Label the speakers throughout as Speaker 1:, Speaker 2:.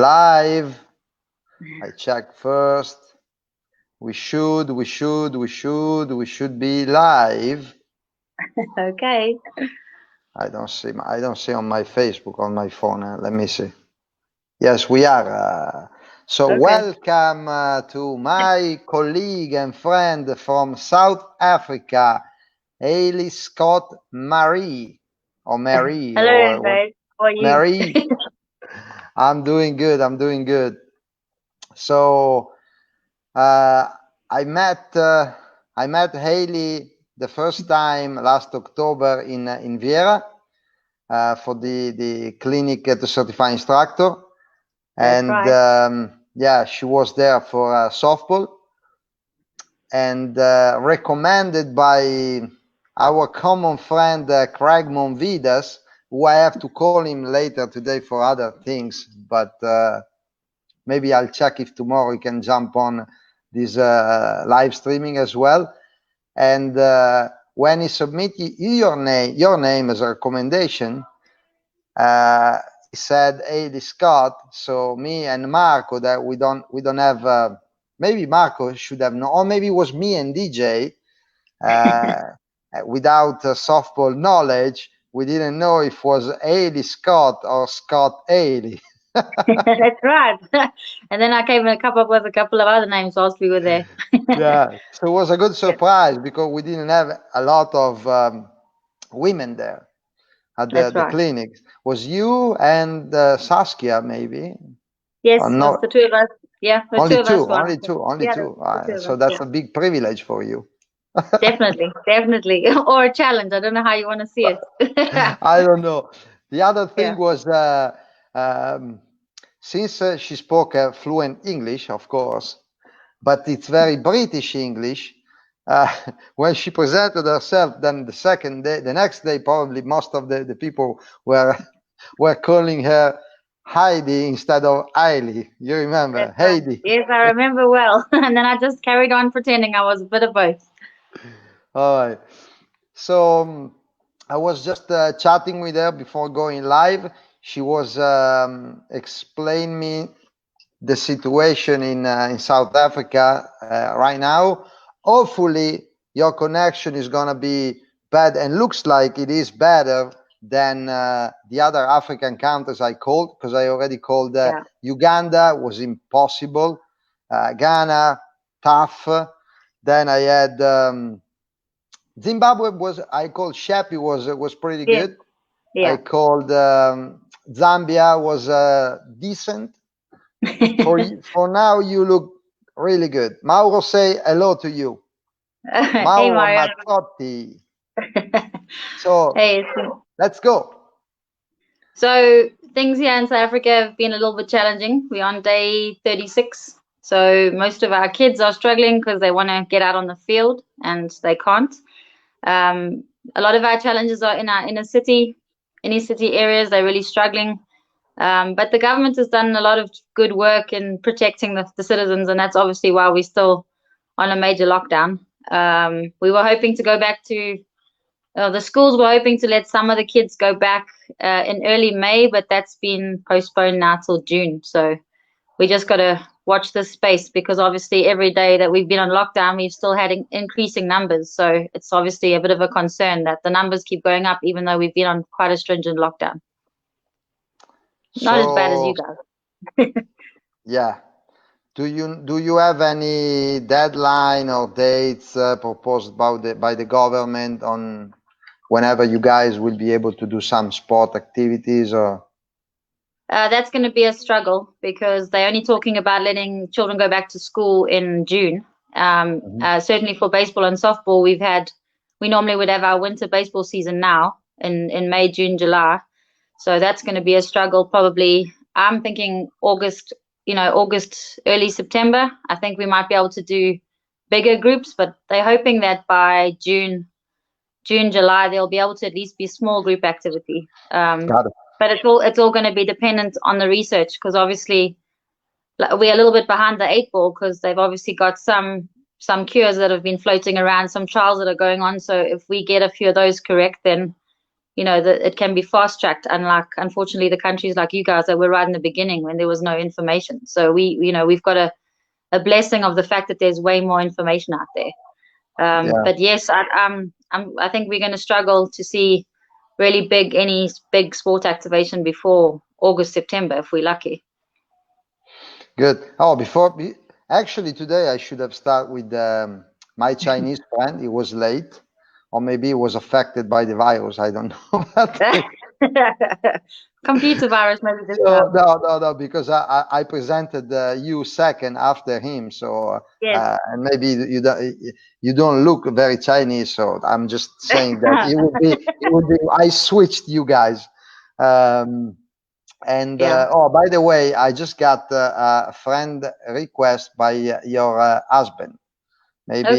Speaker 1: live. I check first. We should be live.
Speaker 2: Okay.
Speaker 1: I don't see on my Facebook, on my phone. Let me see. Yes, we are. So
Speaker 2: Okay.
Speaker 1: welcome to my colleague and friend from South Africa, Hayley Scott-Maree, or Mary.
Speaker 2: Hello, guys. How are you?
Speaker 1: Mary. I'm doing good. So I met Hayley the first time last October in Viera for the clinic to certify instructor.
Speaker 2: That's
Speaker 1: And
Speaker 2: right.
Speaker 1: yeah, she was there for softball, and recommended by our common friend Craig Monvidas, who I have to call him later today for other things, but maybe I'll check if tomorrow he can jump on this live streaming as well. And when he submitted your name as a recommendation, he said, "Hayley Scott." So me and Marco, that we don't have. Maybe Marco should have known, or maybe it was me and DJ. Without softball knowledge, we didn't know if it was Hayley Scott or Scott Hayley.
Speaker 2: That's right. And then I came up with a couple of other names whilst we were there.
Speaker 1: Yeah, so it was a good surprise because we didn't have a lot of women there at the clinics. Was you and Saskia maybe?
Speaker 2: Yes,
Speaker 1: or
Speaker 2: it
Speaker 1: no?
Speaker 2: was the two of us. Yeah, the
Speaker 1: Only
Speaker 2: two of
Speaker 1: two,
Speaker 2: us were.
Speaker 1: only two.
Speaker 2: Yeah, the two of
Speaker 1: So
Speaker 2: us,
Speaker 1: that's
Speaker 2: yeah.
Speaker 1: a big privilege for you.
Speaker 2: Definitely. Or a challenge. I don't know how you want to see it.
Speaker 1: I don't know. The other thing
Speaker 2: Yeah.
Speaker 1: was, since she spoke fluent English, of course, but it's very British English. When she presented herself, then the next day, probably most of the people were calling her Heidi instead of Hayley. You remember? Heidi.
Speaker 2: Yes, I remember well. And then I just carried on pretending I was a bit of both.
Speaker 1: All right. So I was just chatting with her before going live. She was explaining me the situation in South Africa right now. Hopefully, your connection is gonna be bad, and looks like it is better than the other African countries I called, because I already called Uganda, was impossible. Ghana, tough. Then I had Zimbabwe, I called Sheppy, was pretty good.
Speaker 2: Yeah.
Speaker 1: I called Zambia, was decent. For now, you look really good. Mauro, say hello to you.
Speaker 2: Hey,
Speaker 1: Mauro
Speaker 2: Mario.
Speaker 1: Mazzotti. So
Speaker 2: Hey,
Speaker 1: let's go.
Speaker 2: So things here in South Africa have been a little bit challenging. We're on day 36. So most of our kids are struggling because they want to get out on the field and they can't. A lot of our challenges are in our inner city areas. They're really struggling. But the government has done a lot of good work in protecting the citizens, and that's obviously why we're still on a major lockdown. We were hoping to go back to the schools were hoping to let some of the kids go back in early May, but that's been postponed now till June. So we just got to watch this space, because obviously every day that we've been on lockdown, we've still had increasing numbers. So it's obviously a bit of a concern that the numbers keep going up, even though we've been on quite a stringent lockdown. Not as bad as you guys.
Speaker 1: Yeah. Do you have any deadline or dates proposed by the government on whenever you guys will be able to do some sport activities? Or
Speaker 2: that's going to be a struggle, because they're only talking about letting children go back to school in June. Certainly for baseball and softball, we normally would have our winter baseball season now in May, June, July. So that's going to be a struggle. Probably, I'm thinking August, early September. I think we might be able to do bigger groups, but they're hoping that by June, July, there'll be able to at least be small group activity. But it's all going to be dependent on the research, because obviously we're a little bit behind the eight ball, because they've obviously got some cures that have been floating around, some trials that are going on. So if we get a few of those correct, then you know, that it can be fast tracked, unlike, unfortunately, the countries like you guys that were right in the beginning when there was no information. So we've got a blessing of the fact that there's way more information out there. But yes, I think we're going to struggle to see really any big sport activation before August, September, if we're lucky.
Speaker 1: Good. Actually, today I should have started with my Chinese friend. He was late, or maybe he was affected by the virus. I don't know.
Speaker 2: Computer virus, maybe this
Speaker 1: time. No, because I presented you second after him. So
Speaker 2: yes.
Speaker 1: And maybe you don't look very Chinese. So I'm just saying that it would be I switched you guys. Oh, by the way, I just got a friend request by your husband. Maybe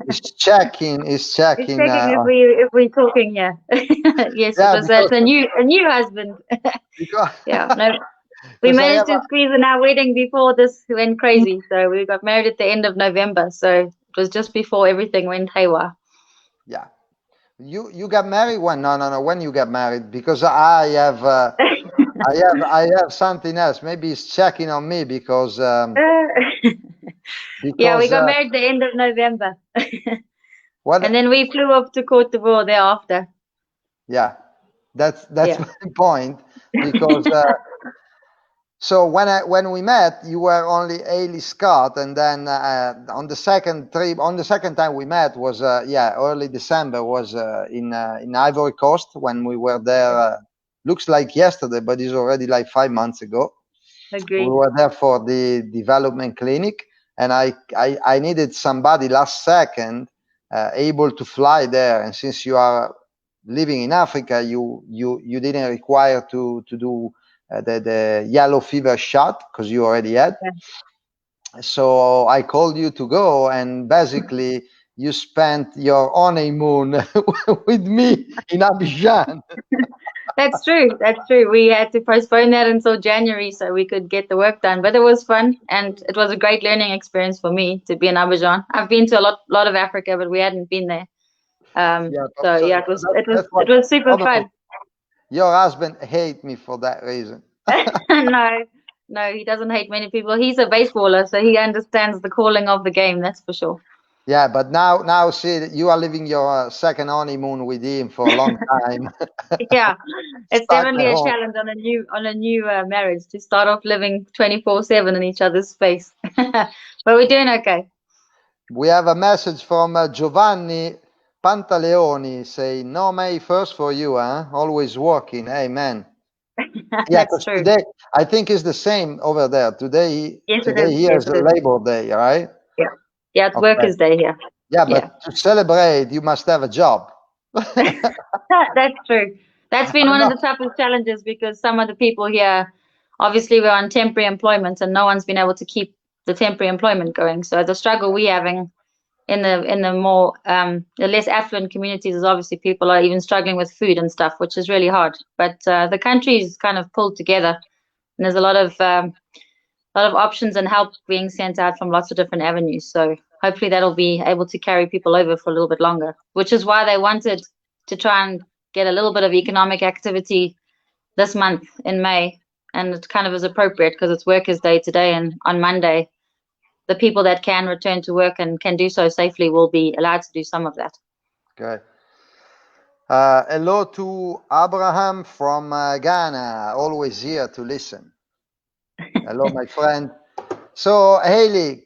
Speaker 1: he's checking. He's checking
Speaker 2: if we're talking. Yeah. Yes, yeah, it was a new husband. We managed to squeeze in our wedding before this went crazy. So we got married at the end of November. So it was just before everything went haywire.
Speaker 1: Yeah. You got married when? No. When you got married? Because I have I have something else. Maybe he's checking on me because
Speaker 2: yeah, we got married the end of November. And then we flew off to Côte d'Ivoire thereafter.
Speaker 1: Yeah, that's my point. Because so when we met, you were only Hayley Scott, and then on the second time we met was early December, was in Ivory Coast when we were there. Looks like yesterday, but it's already like 5 months ago.
Speaker 2: Agreed.
Speaker 1: We were there for the development clinic, and I needed somebody last second able to fly there. And since you are living in Africa, you didn't require to do the yellow fever shot because you already had. Yeah. So I called you to go, and basically you spent your honeymoon with me in Abidjan.
Speaker 2: That's true. We had to postpone that until January so we could get the work done. But it was fun, and it was a great learning experience for me to be in Abidjan. I've been to a lot of Africa, but we hadn't been there. It was super fun.
Speaker 1: Your husband hates me for that reason.
Speaker 2: No, he doesn't hate many people. He's a baseballer, so he understands the calling of the game. That's for sure.
Speaker 1: Yeah, but now see, you are living your second honeymoon with him for a long time.
Speaker 2: Yeah, it's definitely a challenge on a new marriage to start off living 24/7 in each other's space. But we're doing okay.
Speaker 1: We have a message from Giovanni Pantaleoni saying, "No May first for you, huh? Always working." Amen.
Speaker 2: Yeah, that's true.
Speaker 1: Today, I think it's the same over there. Today here is Labor Day, right?
Speaker 2: Yeah, it's Workers' Day here.
Speaker 1: Yeah, but to celebrate, you must have a job.
Speaker 2: That's true. That's been one of the toughest challenges because some of the people here, obviously, we're on temporary employment, and no one's been able to keep the temporary employment going. So the struggle we're having in the more the less affluent communities is obviously people are even struggling with food and stuff, which is really hard. But the country's kind of pulled together, and there's a lot of options and help being sent out from lots of different avenues. So hopefully that'll be able to carry people over for a little bit longer, which is why they wanted to try and get a little bit of economic activity this month in May. And it kind of is appropriate because it's Workers' Day today, and on Monday, the people that can return to work and can do so safely will be allowed to do some of that.
Speaker 1: Okay. Hello to Abraham from Ghana, always here to listen. Hello, my friend. So, Hayley,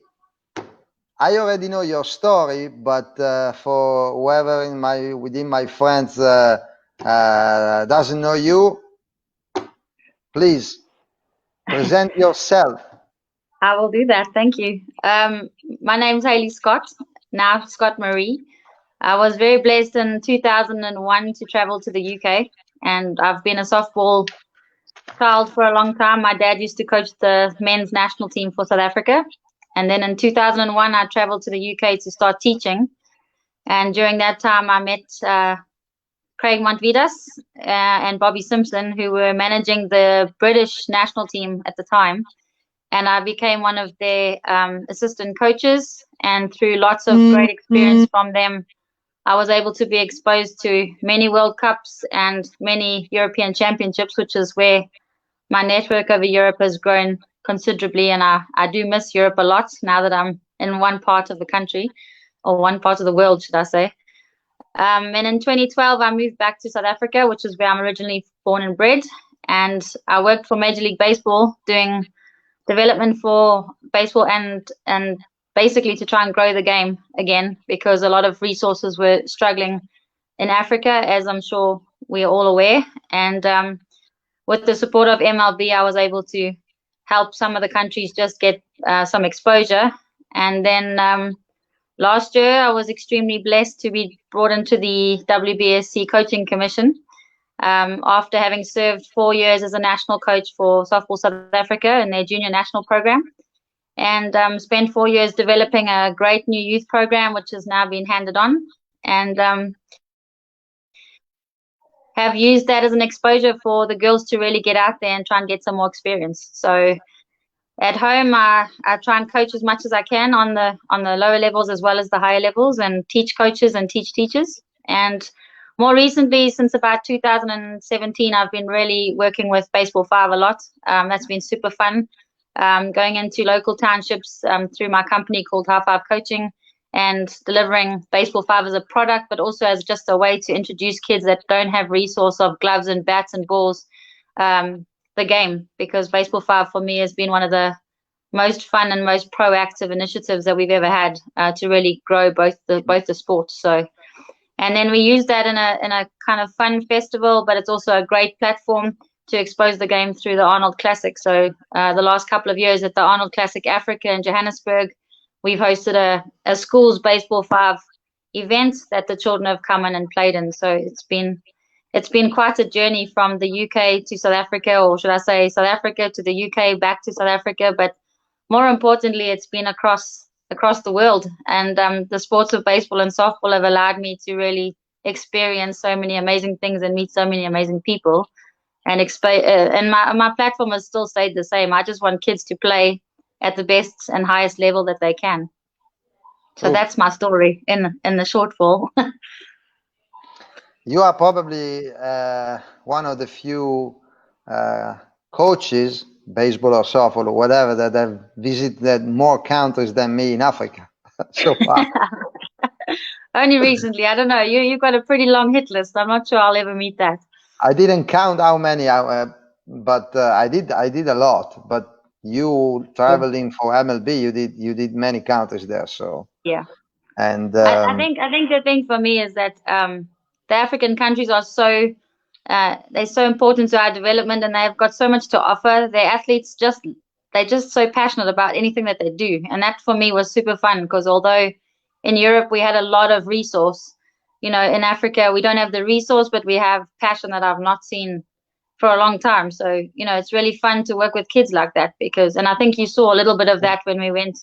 Speaker 1: I already know your story, but for whoever within my friends doesn't know you, please present yourself.
Speaker 2: I will do that. Thank you. My name's Hayley Scott, now Scott-Maree. I was very blessed in 2001 to travel to the UK, and I've been a softball child for a long time. My dad used to coach the men's national team for South Africa. And then in 2001, I traveled to the UK to start teaching. And during that time, I met Craig Montvidas and Bobby Simpson, who were managing the British national team at the time. And I became one of their assistant coaches. And through lots of great experience from them, I was able to be exposed to many World Cups and many European Championships, which is where my network over Europe has grown considerably. And I do miss Europe a lot now that I'm in one part of the country, or one part of the world, should I say. And in 2012, I moved back to South Africa, which is where I'm originally born and bred. And I worked for Major League Baseball doing development for baseball and basically to try and grow the game again, because a lot of resources were struggling in Africa, as I'm sure we're all aware. And with the support of MLB, I was able to help some of the countries just get some exposure. And then last year, I was extremely blessed to be brought into the WBSC Coaching Commission after having served 4 years as a national coach for Softball South Africa in their junior national program, and spent 4 years developing a great new youth program, which has now been handed on, and have used that as an exposure for the girls to really get out there and try and get some more experience. So at home, I try and coach as much as I can on the lower levels as well as the higher levels, and teach coaches and teach teachers. And more recently, since about 2017, I've been really working with Baseball5 a lot. That's been super fun. Going into local townships through my company called High Five Coaching, and delivering Baseball5 as a product, but also as just a way to introduce kids that don't have resource of gloves and bats and balls, the game, because Baseball5 for me has been one of the most fun and most proactive initiatives that we've ever had to really grow both the sports. So, and then we use that in a kind of fun festival, but it's also a great platform to expose the game through the Arnold Classic. So the last couple of years at the Arnold Classic Africa in Johannesburg, we've hosted a schools Baseball5 event that the children have come in and played in. So it's been quite a journey from the UK to South Africa, or should I say South Africa to the UK, back to South Africa. But more importantly, it's been across the world. And the sports of baseball and softball have allowed me to really experience so many amazing things and meet so many amazing people. And and my platform has still stayed the same. I just want kids to play at the best and highest level that they can. So that's my story in the short form.
Speaker 1: You are probably one of the few coaches, baseball or softball or whatever, that have visited more countries than me in Africa so far.
Speaker 2: Only recently. I don't know. You've got a pretty long hit list. I'm not sure I'll ever meet that.
Speaker 1: I didn't count how many, but I did a lot. But you traveling for MLB, you did many countries there. So
Speaker 2: yeah.
Speaker 1: And
Speaker 2: I think the thing for me is that the African countries are they're so important to our development, and they've got so much to offer. Their athletes they're just so passionate about anything that they do, and that for me was super fun, because although in Europe we had a lot of resource, in Africa we don't have the resource, but we have passion that I've not seen for a long time. So it's really fun to work with kids like that, and I think you saw a little bit of that when we went.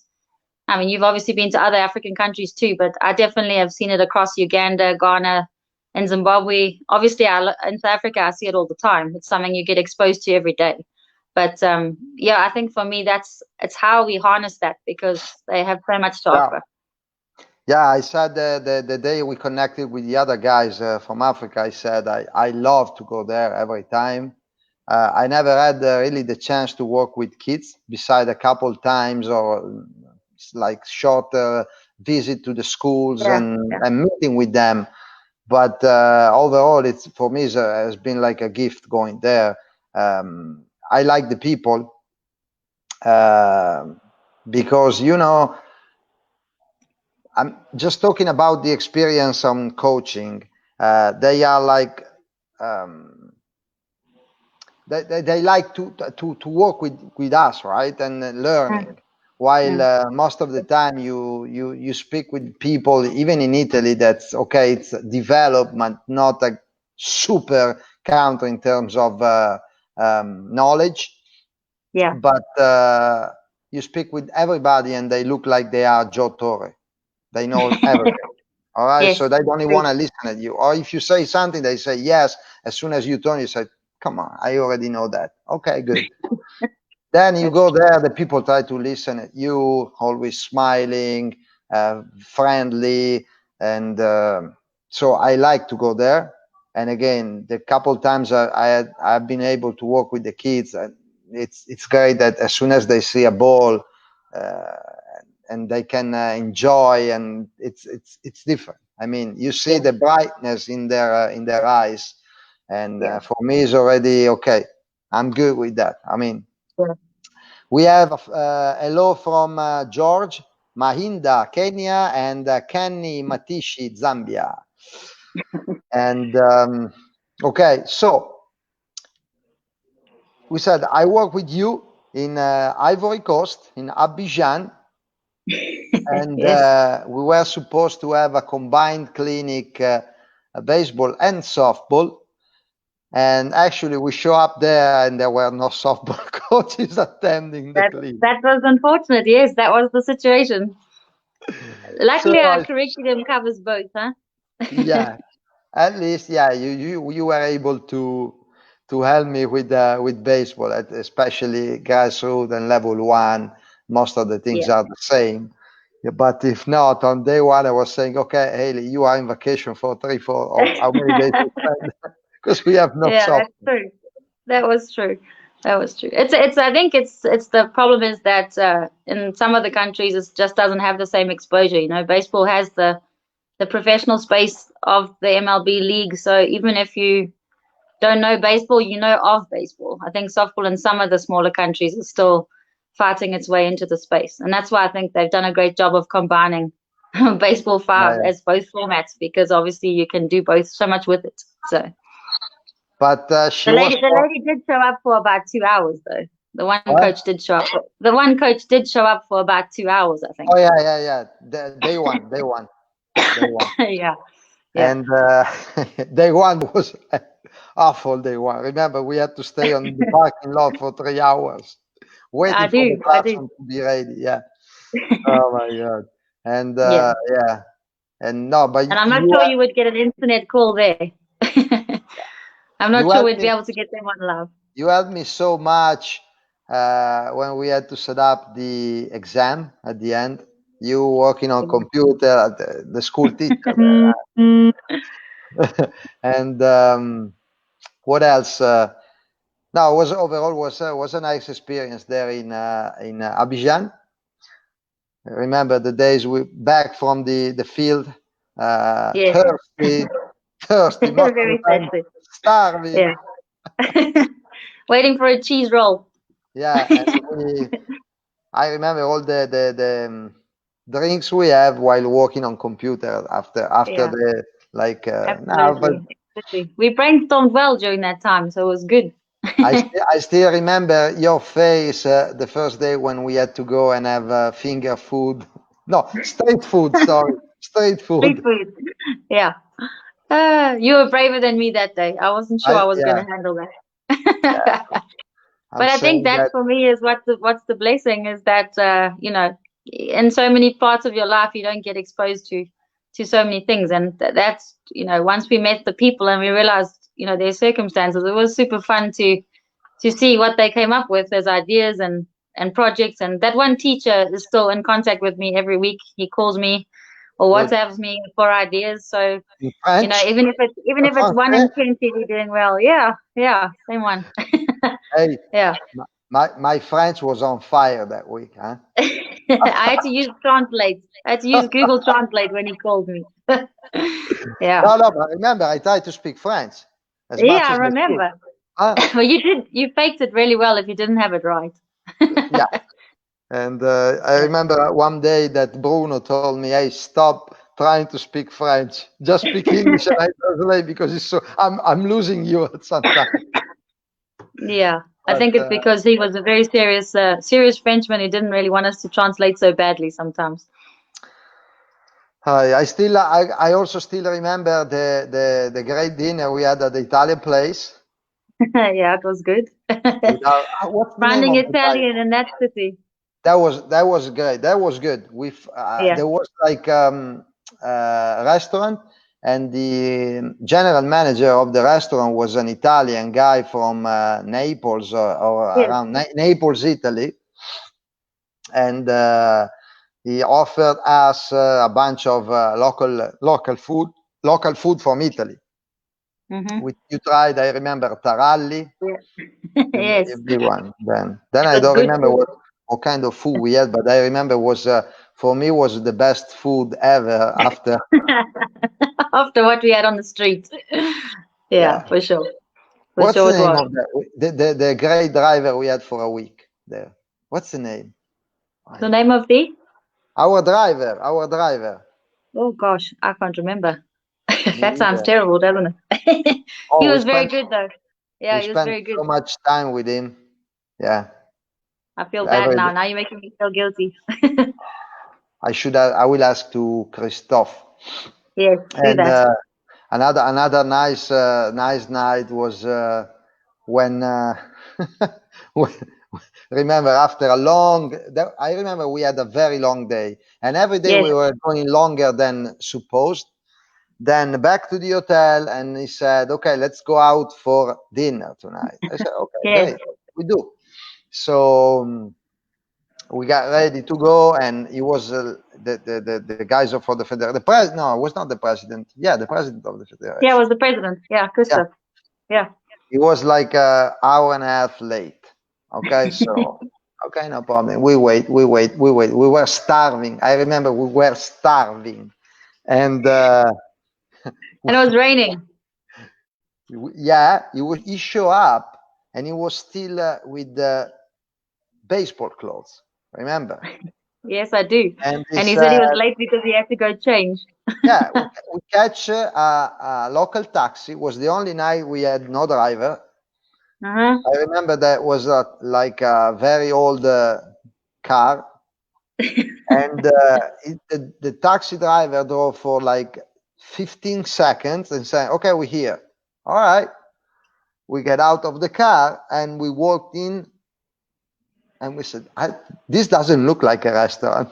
Speaker 2: I mean, you've obviously been to other African countries too, but I definitely have seen it across Uganda, Ghana, and Zimbabwe. Obviously, in South Africa, I see it all the time. It's something you get exposed to every day. But I think for me, it's how we harness that, because they have so much to offer.
Speaker 1: Yeah, I said the day we connected with the other guys from Africa, I said I love to go there every time. I never had really the chance to work with kids, beside a couple times, or like shorter visit to the schools and meeting with them. But overall, it's for me has been like a gift going there. I like the people because I'm just talking about the experience on coaching. They are like they like to work with us, right, and learning. While most of the time you speak with people, even in Italy, that's okay, it's development, not a super country in terms of knowledge.
Speaker 2: Yeah.
Speaker 1: But you speak with everybody and they look like they are Joe Torre. They know everything. All right. Yes. So they don't even want to listen at you. Or if you say something, they say yes. As soon as you turn, you say, come on, I already know that. Okay, good. Then you go there, the people try to listen at you, always smiling, friendly, and so I like to go there. And again, the couple times I've been able to work with the kids, and it's great that as soon as they see a ball, and they can enjoy, and it's different. I mean, you see the brightness in their eyes, and for me, it's already okay. I'm good with that. I mean, we have hello from George Mahinda, Kenya, and Kenny Matishi, Zambia. And okay, so we said I work with you in Ivory Coast, in Abidjan. And we were supposed to have a combined clinic, baseball and softball. And actually, we show up there, and there were no softball coaches attending the clinic.
Speaker 2: That was unfortunate. Yes, that was the situation. Luckily, our curriculum covers both, huh?
Speaker 1: Yeah, at least, yeah, you were able to help me with baseball, especially grassroots and level 1. Most of the things are the same. Yeah, but if not, on day 1, I was saying, okay, Hayley, you are in vacation for 3-4, or how many days you spend? Because we have no softball.
Speaker 2: That's true. That was true. That was true. I think it's the problem is that in some of the countries it just doesn't have the same exposure. You know, baseball has the professional space of the MLB league. So even if you don't know baseball, you know of baseball. I think softball in some of the smaller countries is still fighting its way into the space. And that's why I think they've done a great job of combining Baseball 5 as both formats, because obviously you can do both so much with it. So.
Speaker 1: But
Speaker 2: the lady did show up for about 2 hours, though. The one coach did show up. The one coach did show up for about 2 hours, I think.
Speaker 1: Oh yeah. Day one.
Speaker 2: Yeah.
Speaker 1: And day 1 was awful. Day 1. Remember, we had to stay on the parking lot for 3 hours, waiting for the classroom to be ready. Yeah. Oh my God. And and no, but
Speaker 2: and I'm not sure you would get an internet call there. I'm not sure we'd be able to get them on live.
Speaker 1: You helped me so much when we had to set up the exam at the end. You working on computer at the school teacher. And what else? No, it was overall was a nice experience there in Abidjan. I remember the days we back from the field, thirsty,
Speaker 2: very thirsty,
Speaker 1: starving.
Speaker 2: Yeah. Waiting for a cheese roll.
Speaker 1: Yeah, and I remember all the drinks we have while working on computer after the like.
Speaker 2: We brainstormed well during that time, so it was good.
Speaker 1: I still remember your face the first day when we had to go and have finger food. No, street food. Sorry, street food.
Speaker 2: Street food. Yeah. You were braver than me that day. I wasn't sure I was going to handle that. But I think that for me is what's the blessing is that you know, in so many parts of your life you don't get exposed to so many things, and that's, you know, once we met the people and we realized, you know, their circumstances, it was super fun to see what they came up with as ideas and projects. And that one teacher is still in contact with me every week. He calls me or WhatsApps me for ideas. So you know, even if it's 1 in 20, we're doing well. Yeah, same one.
Speaker 1: Hey,
Speaker 2: yeah.
Speaker 1: My French was on fire that week, huh?
Speaker 2: I had to use Translate. I had to use Google Translate when he called me. Yeah.
Speaker 1: No, but remember, I tried to speak French.
Speaker 2: I remember. Well, you faked it really well if you didn't have it right.
Speaker 1: Yeah. And I remember one day that Bruno told me, "Hey, stop trying to speak French. Just speak English and I translate, because it's so I'm losing you at some time."
Speaker 2: Yeah. I think it's because he was a very serious Frenchman who didn't really want us to translate so badly sometimes.
Speaker 1: I also still remember the great dinner we had at the Italian place.
Speaker 2: Yeah, it was good. Finding Italian in that city.
Speaker 1: That was great. That was good. There was like restaurant, and the general manager of the restaurant was an Italian guy from Naples or around Naples, Italy, and he offered us a bunch of local food, local food from Italy. Which you tried, I remember taralli.
Speaker 2: Yes.
Speaker 1: The big one. Then I don't remember what kind of food we had, but I remember was for me was the best food ever after
Speaker 2: after what we had on the street. Yeah, for sure.
Speaker 1: What's the name of the great driver we had for a week there? What's the name?
Speaker 2: The name of
Speaker 1: our driver.
Speaker 2: Oh gosh, I can't remember. That sounds terrible, doesn't it? He was very good though. Yeah, he was very good.
Speaker 1: We spent so much time with him. Yeah.
Speaker 2: I feel bad now. Now you're making me feel guilty.
Speaker 1: I will ask to Christophe.
Speaker 2: Yes, do that.
Speaker 1: Another nice night was when remember after a long. I remember we had a very long day, and every day we were going longer than supposed. Then back to the hotel, and he said, "Okay, let's go out for dinner tonight." I said, "Okay, great, we do." So we got ready to go, and he was the guys for the federation. The president? No, it was not the president. Yeah, the president of the federation.
Speaker 2: Yeah, it was the president. Yeah, Christoph. Yeah.
Speaker 1: He was like an hour and a half late. Okay, so okay, no problem. We wait. We were starving. I remember we were starving, and
Speaker 2: and it was raining.
Speaker 1: Yeah, he showed up, and he was still with the baseball clothes. Remember?
Speaker 2: Yes, I do. And he said he was late because he had to go change.
Speaker 1: Yeah, we catch a local taxi. It was the only night we had no driver. I remember that was like a very old car, and the taxi driver drove for like 15 seconds and said, "Okay, we're here." All right. We get out of the car and we walked in, and we said, "This doesn't look like a restaurant."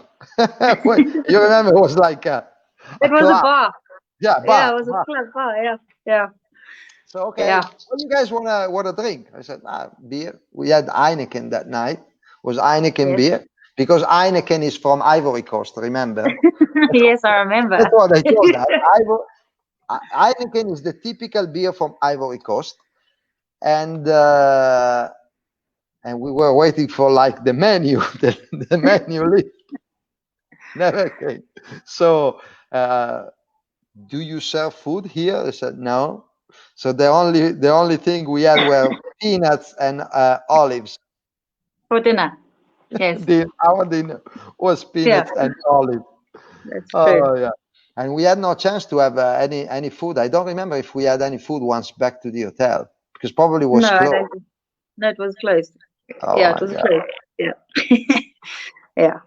Speaker 1: You remember, it was like
Speaker 2: it was a bar.
Speaker 1: Yeah, bar.
Speaker 2: Yeah, it was a club bar. Yeah.
Speaker 1: So okay, what do you guys wanna drink? I said, beer. We had Heineken that night. It was Heineken beer, because Heineken is from Ivory Coast. Remember?
Speaker 2: Yes, I remember.
Speaker 1: That's what I told them. Heineken is the typical beer from Ivory Coast, and we were waiting for like the menu, the menu list never came. So, do you serve food here? I said no. So the only thing we had were peanuts and olives
Speaker 2: for dinner. Yes,
Speaker 1: our dinner was peanuts and olives.
Speaker 2: That's true.
Speaker 1: Yeah. And we had no chance to have any food. I don't remember if we had any food once back to the hotel, because probably was closed.
Speaker 2: No, it was closed.
Speaker 1: Oh,
Speaker 2: yeah, it was closed. Yeah.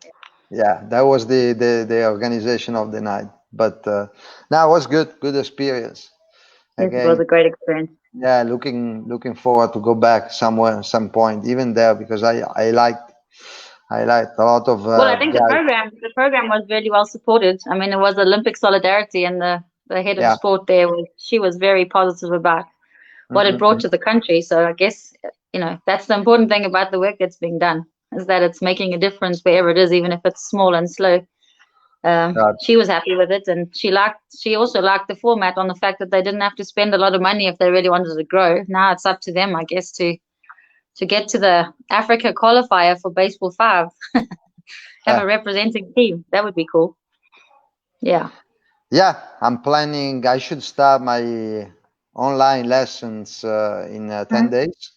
Speaker 1: Yeah, that was the organization of the night. But now it was good experience.
Speaker 2: Again, it was a great experience.
Speaker 1: Yeah, looking forward to go back somewhere, some point, even there, because I liked a lot of.
Speaker 2: Well, I think the program was really well supported. I mean, it was Olympic solidarity, and the head of sport there she was very positive about what it brought to the country. So I guess that's the important thing about the work that's being done, is that it's making a difference wherever it is, even if it's small and slow. She was happy with it, and she also liked the format, on the fact that they didn't have to spend a lot of money if they really wanted to grow. Now it's up to them, I guess, to get to the Africa qualifier for Baseball5. Have a representing team. That would be cool. Yeah,
Speaker 1: I'm planning. I should start my online lessons in 10 days.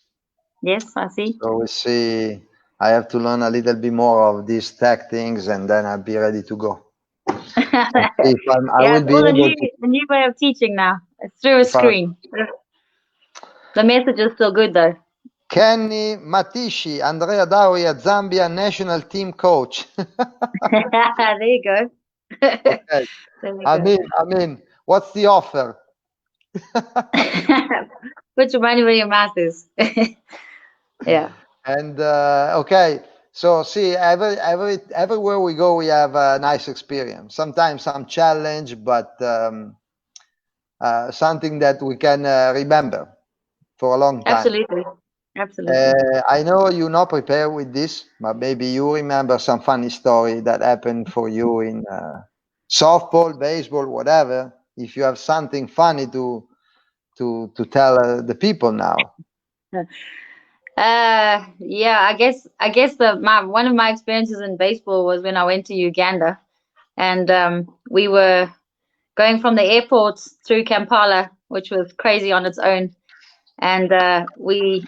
Speaker 2: Yes, I see.
Speaker 1: So we see. I have to learn a little bit more of these tech things, and then I'll be ready to go.
Speaker 2: The new way of teaching now. It's through a screen. The message is still good though.
Speaker 1: Kenny Matishi, Andrea Dauria, Zambia national team coach.
Speaker 2: There you go.
Speaker 1: Okay. I mean, what's the offer?
Speaker 2: Put your money where your mouth is. Yeah.
Speaker 1: And okay, so see, everywhere we go, we have a nice experience. Sometimes some challenge, but something that we can remember for a long time.
Speaker 2: Absolutely.
Speaker 1: I know you're not prepared with this, but maybe you remember some funny story that happened for you in softball, baseball, whatever. if you have something funny to tell the people now.
Speaker 2: Yeah, I guess one of my experiences in baseball was when I went to Uganda, and we were going from the airport through Kampala, which was crazy on its own, and we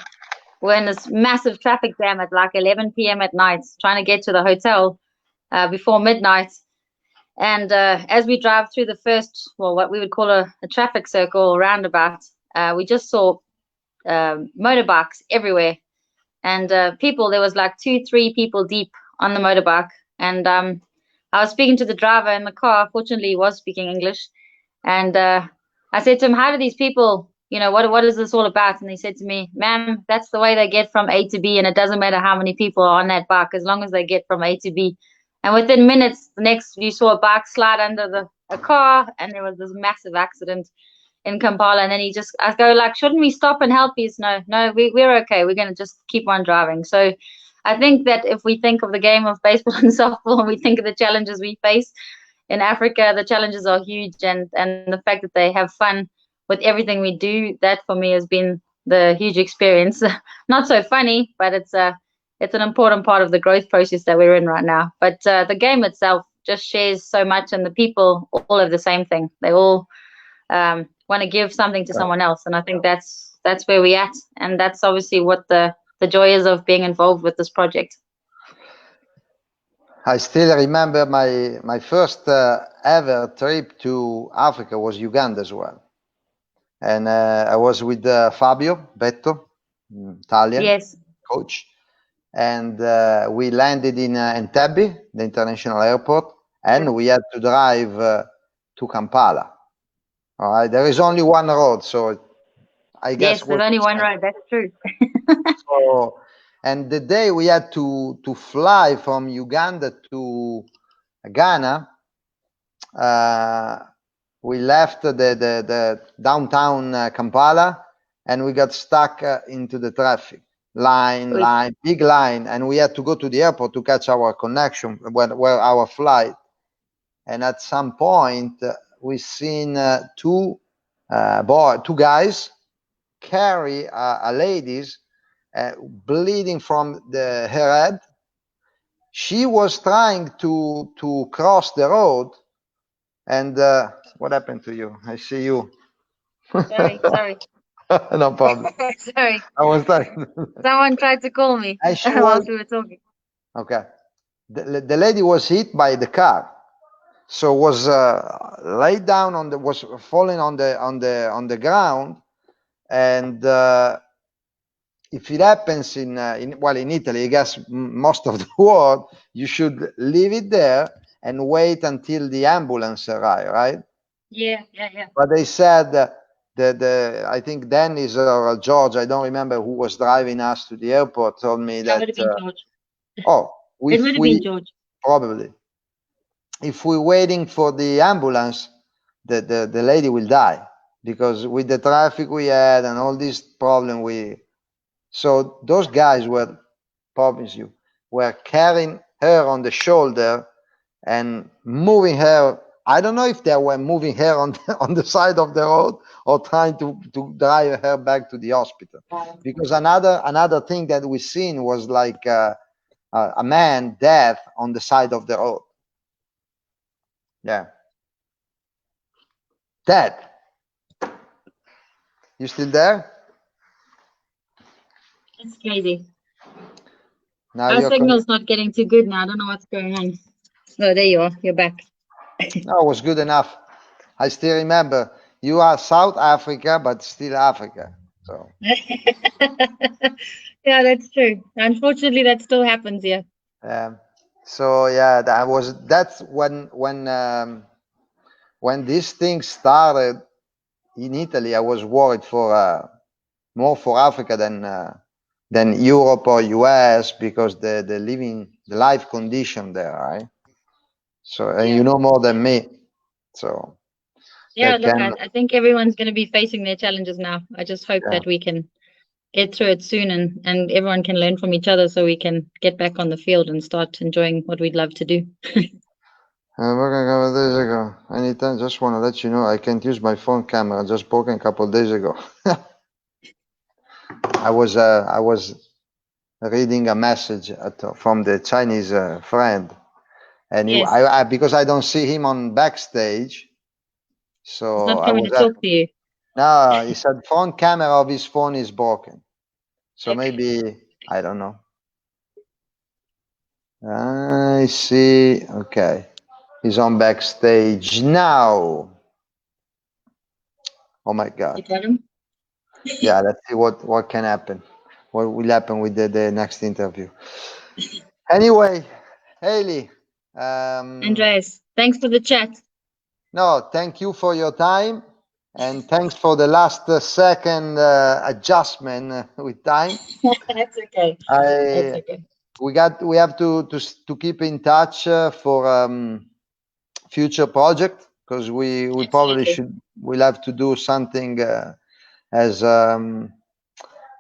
Speaker 2: were in this massive traffic jam at like 11 p.m. at night, trying to get to the hotel before midnight. And as we drive through the first, well, what we would call a traffic circle or roundabout, we just saw motorbikes everywhere. And people, there was like 2-3 people deep on the motorbike. And I was speaking to the driver in the car. Fortunately, he was speaking English. And I said to him, how do these people, what is this all about? And he said to me, ma'am, that's the way they get from A to B. And it doesn't matter how many people are on that bike, as long as they get from A to B. And within minutes, you saw a bike slide under a car, and there was this massive accident in Kampala. And then I go like, shouldn't we stop and help? He's no, we're okay. We're going to just keep on driving. So I think that if we think of the game of baseball and softball, and we think of the challenges we face in Africa, the challenges are huge. And the fact that they have fun with everything we do, that for me has been the huge experience. Not so funny, but it's an important part of the growth process that we're in right now. But the game itself just shares so much, and the people all have the same thing. They all want to give something to someone else, and I think that's where we're at, and that's obviously what the joy is of being involved with this project.
Speaker 1: I still remember my first ever trip to Africa was Uganda as well, and I was with Fabio Betto, Italian coach. And we landed in Entebbe, the international airport, and we had to drive to Kampala. All right, there is only one road, so I guess.
Speaker 2: Yes, there's only one road. That's true.
Speaker 1: So, and the day we had to fly from Uganda to Ghana, we left the downtown Kampala, and we got stuck into the traffic. Big line, and we had to go to the airport to catch our connection, where our flight. And at some point, we seen two guys carry a lady's bleeding from her head. She was trying to cross the road, and what happened to you? I see you.
Speaker 2: Sorry.
Speaker 1: No problem.
Speaker 2: Sorry.
Speaker 1: I was like,
Speaker 2: someone tried to call me while we were talking.
Speaker 1: Okay. The lady was hit by the car, so was laid down was falling on the ground, and if it happens in Italy, I guess most of the world, you should leave it there and wait until the ambulance arrives, right?
Speaker 2: Yeah.
Speaker 1: But they said I think Dennis or George, I don't remember who was driving us to the airport, told me that.
Speaker 2: It would have been George.
Speaker 1: It
Speaker 2: would have been George.
Speaker 1: Probably. If we're waiting for the ambulance, the lady will die, because with the traffic we had and all this problem so those guys were carrying her on the shoulder and moving her. I don't know if they were moving her on the side of the road or trying to drive her back to the hospital. Because another thing that we seen was like a man dead on the side of the road. Yeah. Dead. You still there?
Speaker 2: It's crazy. Our signal's not getting too good now. I don't know what's going on. Oh, there you are. You're back.
Speaker 1: No, it was good enough. I still remember you are South Africa, but still Africa. So.
Speaker 2: Yeah, that's true. Unfortunately, that still happens here.
Speaker 1: So yeah, that's when this thing started in Italy. I was worried more for Africa than Europe or US, because the life condition there, right? So and you know more than me. So
Speaker 2: yeah, look, I think everyone's going to be facing their challenges now. I just hope that we can get through it soon, and everyone can learn from each other, so we can get back on the field and start enjoying what we'd love to do.
Speaker 1: Broken a couple of days ago. Anytime, just want to let you know I can't use my phone camera. Just broken a couple of days ago. I was reading a message from the Chinese friend, and
Speaker 2: Yes.
Speaker 1: because I don't see him on backstage, so
Speaker 2: He's not
Speaker 1: I
Speaker 2: coming
Speaker 1: was
Speaker 2: to talk to you.
Speaker 1: no. He said phone camera of his phone is broken, so
Speaker 2: Okay.
Speaker 1: maybe I don't know. I see. Okay, he's on backstage now. Oh my God.
Speaker 2: You got him?
Speaker 1: Yeah, let's see what can happen. What will happen with the next interview. Anyway, Hayley.
Speaker 2: Andreas, thanks for the chat.
Speaker 1: No, thank you for your time, and thanks for the last second adjustment with time.
Speaker 2: That's okay. That's okay.
Speaker 1: We have to keep in touch for future project, because we probably we'll have to do something as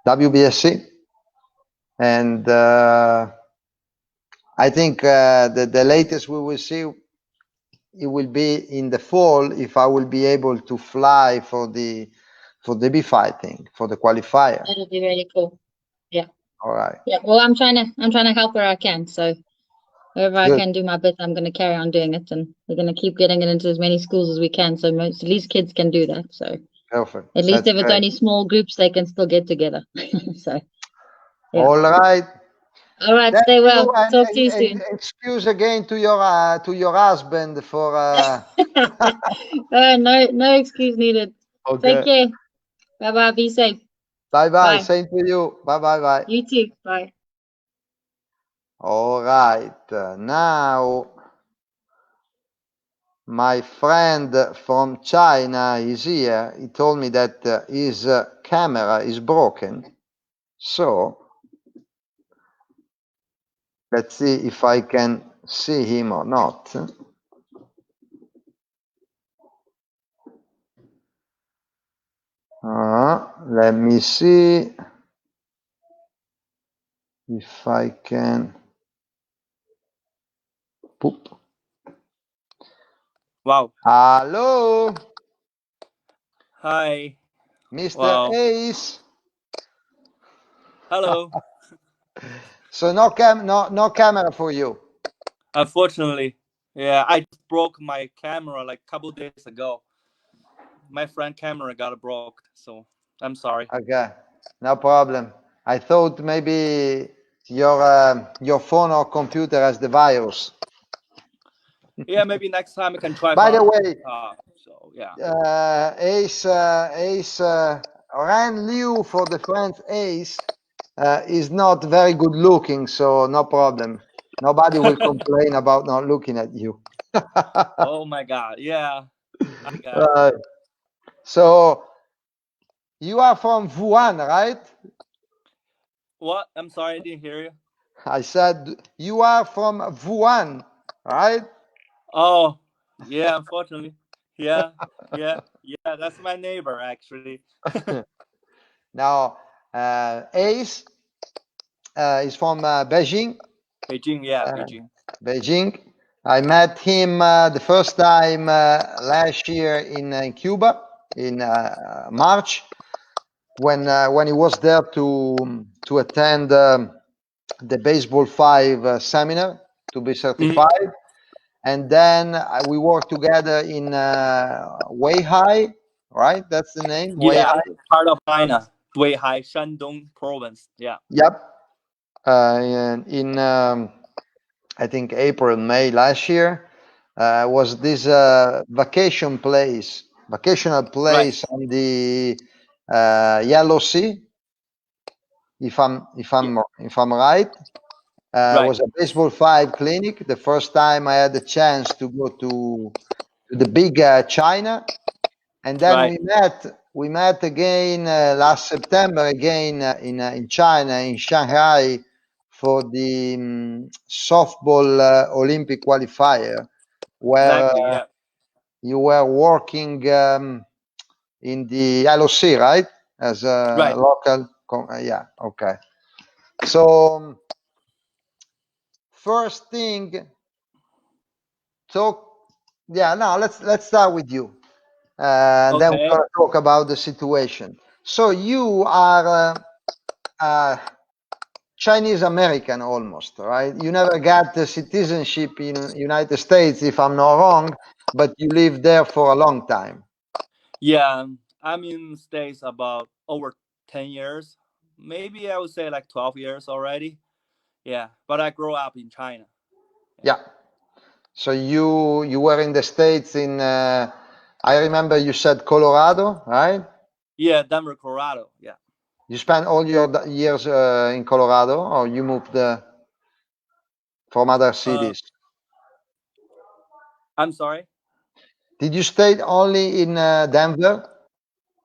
Speaker 1: WBSC, and I think the latest we will see, it will be in the fall, if I will be able to fly for the B5 thing, for the qualifier.
Speaker 2: That'll be really cool. Yeah.
Speaker 1: All right.
Speaker 2: Yeah. Well, I'm trying to help where I can. So wherever I can do my bit, I'm going to carry on doing it, and we're going to keep getting it into as many schools as we can. So at least kids can do that. So
Speaker 1: Perfect.
Speaker 2: at least if it's only small groups, they can still get together. So yeah.
Speaker 1: All right.
Speaker 2: All right.
Speaker 1: Thank
Speaker 2: Stay well.
Speaker 1: you, and,
Speaker 2: Talk to you soon.
Speaker 1: excuse again to your husband for.
Speaker 2: No excuse needed.
Speaker 1: Okay.
Speaker 2: Take care. Bye bye. Be safe.
Speaker 1: Bye.
Speaker 2: Bye.
Speaker 1: Same to you. Bye.
Speaker 2: You too. Bye.
Speaker 1: All right. Now, my friend from China is here. He told me that his camera is broken. So, let's see if I can see him or not. Let me see if I can. Poop.
Speaker 3: Wow.
Speaker 1: Hello.
Speaker 3: Hi.
Speaker 1: Mr.
Speaker 3: Wow.
Speaker 1: Ace.
Speaker 3: Hello.
Speaker 1: So no camera for you.
Speaker 3: Unfortunately, yeah, I just broke my camera like a couple days ago. My friend camera got broke, so I'm sorry.
Speaker 1: Okay, no problem. I thought maybe your phone or computer has the virus.
Speaker 3: Yeah, maybe next time I can try.
Speaker 1: By the way,
Speaker 3: so yeah.
Speaker 1: Ace Ran Liu, for the French Ace, is not very good looking, so no problem. Nobody will complain about not looking at you.
Speaker 3: Oh my God! Yeah, I got it.
Speaker 1: So you are from Wuhan, right?
Speaker 3: What? I'm sorry, I didn't hear you.
Speaker 1: I said you are from Wuhan, right?
Speaker 3: Oh, yeah. Unfortunately, yeah. That's my neighbor, actually.
Speaker 1: Now, Ace is from Beijing.
Speaker 3: Beijing, yeah, Beijing.
Speaker 1: Beijing. I met him the first time last year in Cuba in March, when he was there to attend the Baseball5 seminar to be certified, and then we worked together in Weihai, right? That's the name.
Speaker 3: Yeah,
Speaker 1: Weihai.
Speaker 3: part of China, Weihai, Shandong province. Yeah.
Speaker 1: Yep. And in I think April, May last year, was this vacational place
Speaker 3: Right.
Speaker 1: on the Yellow Sea, if I'm right.
Speaker 3: Right.
Speaker 1: Was a Baseball5 clinic. The first time I had the chance to go to the big China, and then
Speaker 3: Right.
Speaker 1: we met again last September again in China, in Shanghai, for the softball Olympic qualifier, where
Speaker 3: Exactly. Yeah.
Speaker 1: you were working in the LOC, right? As a
Speaker 3: Right.
Speaker 1: local, yeah, okay. So first thing, talk Yeah, no, let's start with you. Then we're
Speaker 3: Okay.
Speaker 1: gonna talk about the situation. So you are Chinese American almost, right? You never got the citizenship in United States, if I'm not wrong, but you lived there for a long time.
Speaker 3: Yeah, I'm in States about over 10 years. Maybe I would say like 12 years already. Yeah, but I grew up in China.
Speaker 1: Yeah. So you were in the States in I remember you said Colorado, right?
Speaker 3: Yeah, Denver, Colorado. Yeah.
Speaker 1: You spent all your years in Colorado, or you moved from other
Speaker 3: Uh,
Speaker 1: cities?
Speaker 3: I'm sorry.
Speaker 1: Did you stay only in Denver?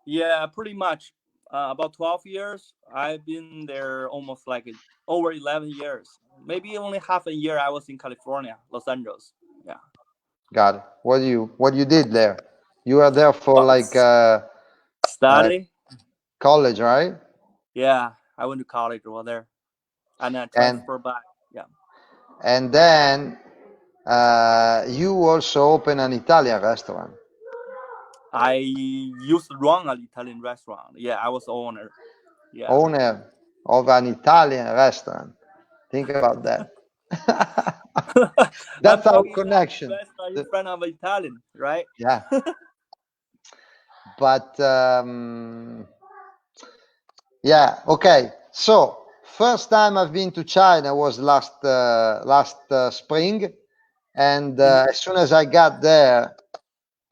Speaker 3: Yeah, pretty much. About 12 years. I've been there almost like over 11 years. Maybe only half a year I was in California, Los Angeles. Yeah.
Speaker 1: Got it. What you did there? You were there for
Speaker 3: Well,
Speaker 1: like
Speaker 3: study.
Speaker 1: college, right?
Speaker 3: Yeah, I went to college over there and I
Speaker 1: And
Speaker 3: transferred back. Yeah.
Speaker 1: then you also open an Italian restaurant.
Speaker 3: I used to run an Italian restaurant. Yeah, I was owner. Yeah.
Speaker 1: Owner of an Italian restaurant. Think about that.
Speaker 3: I'm
Speaker 1: That's our
Speaker 3: talking about
Speaker 1: connection.
Speaker 3: restaurant in front of Italian, right?
Speaker 1: Yeah. But yeah, okay. So first time I've been to China was last spring, and
Speaker 3: Mhm.
Speaker 1: as soon as I got there,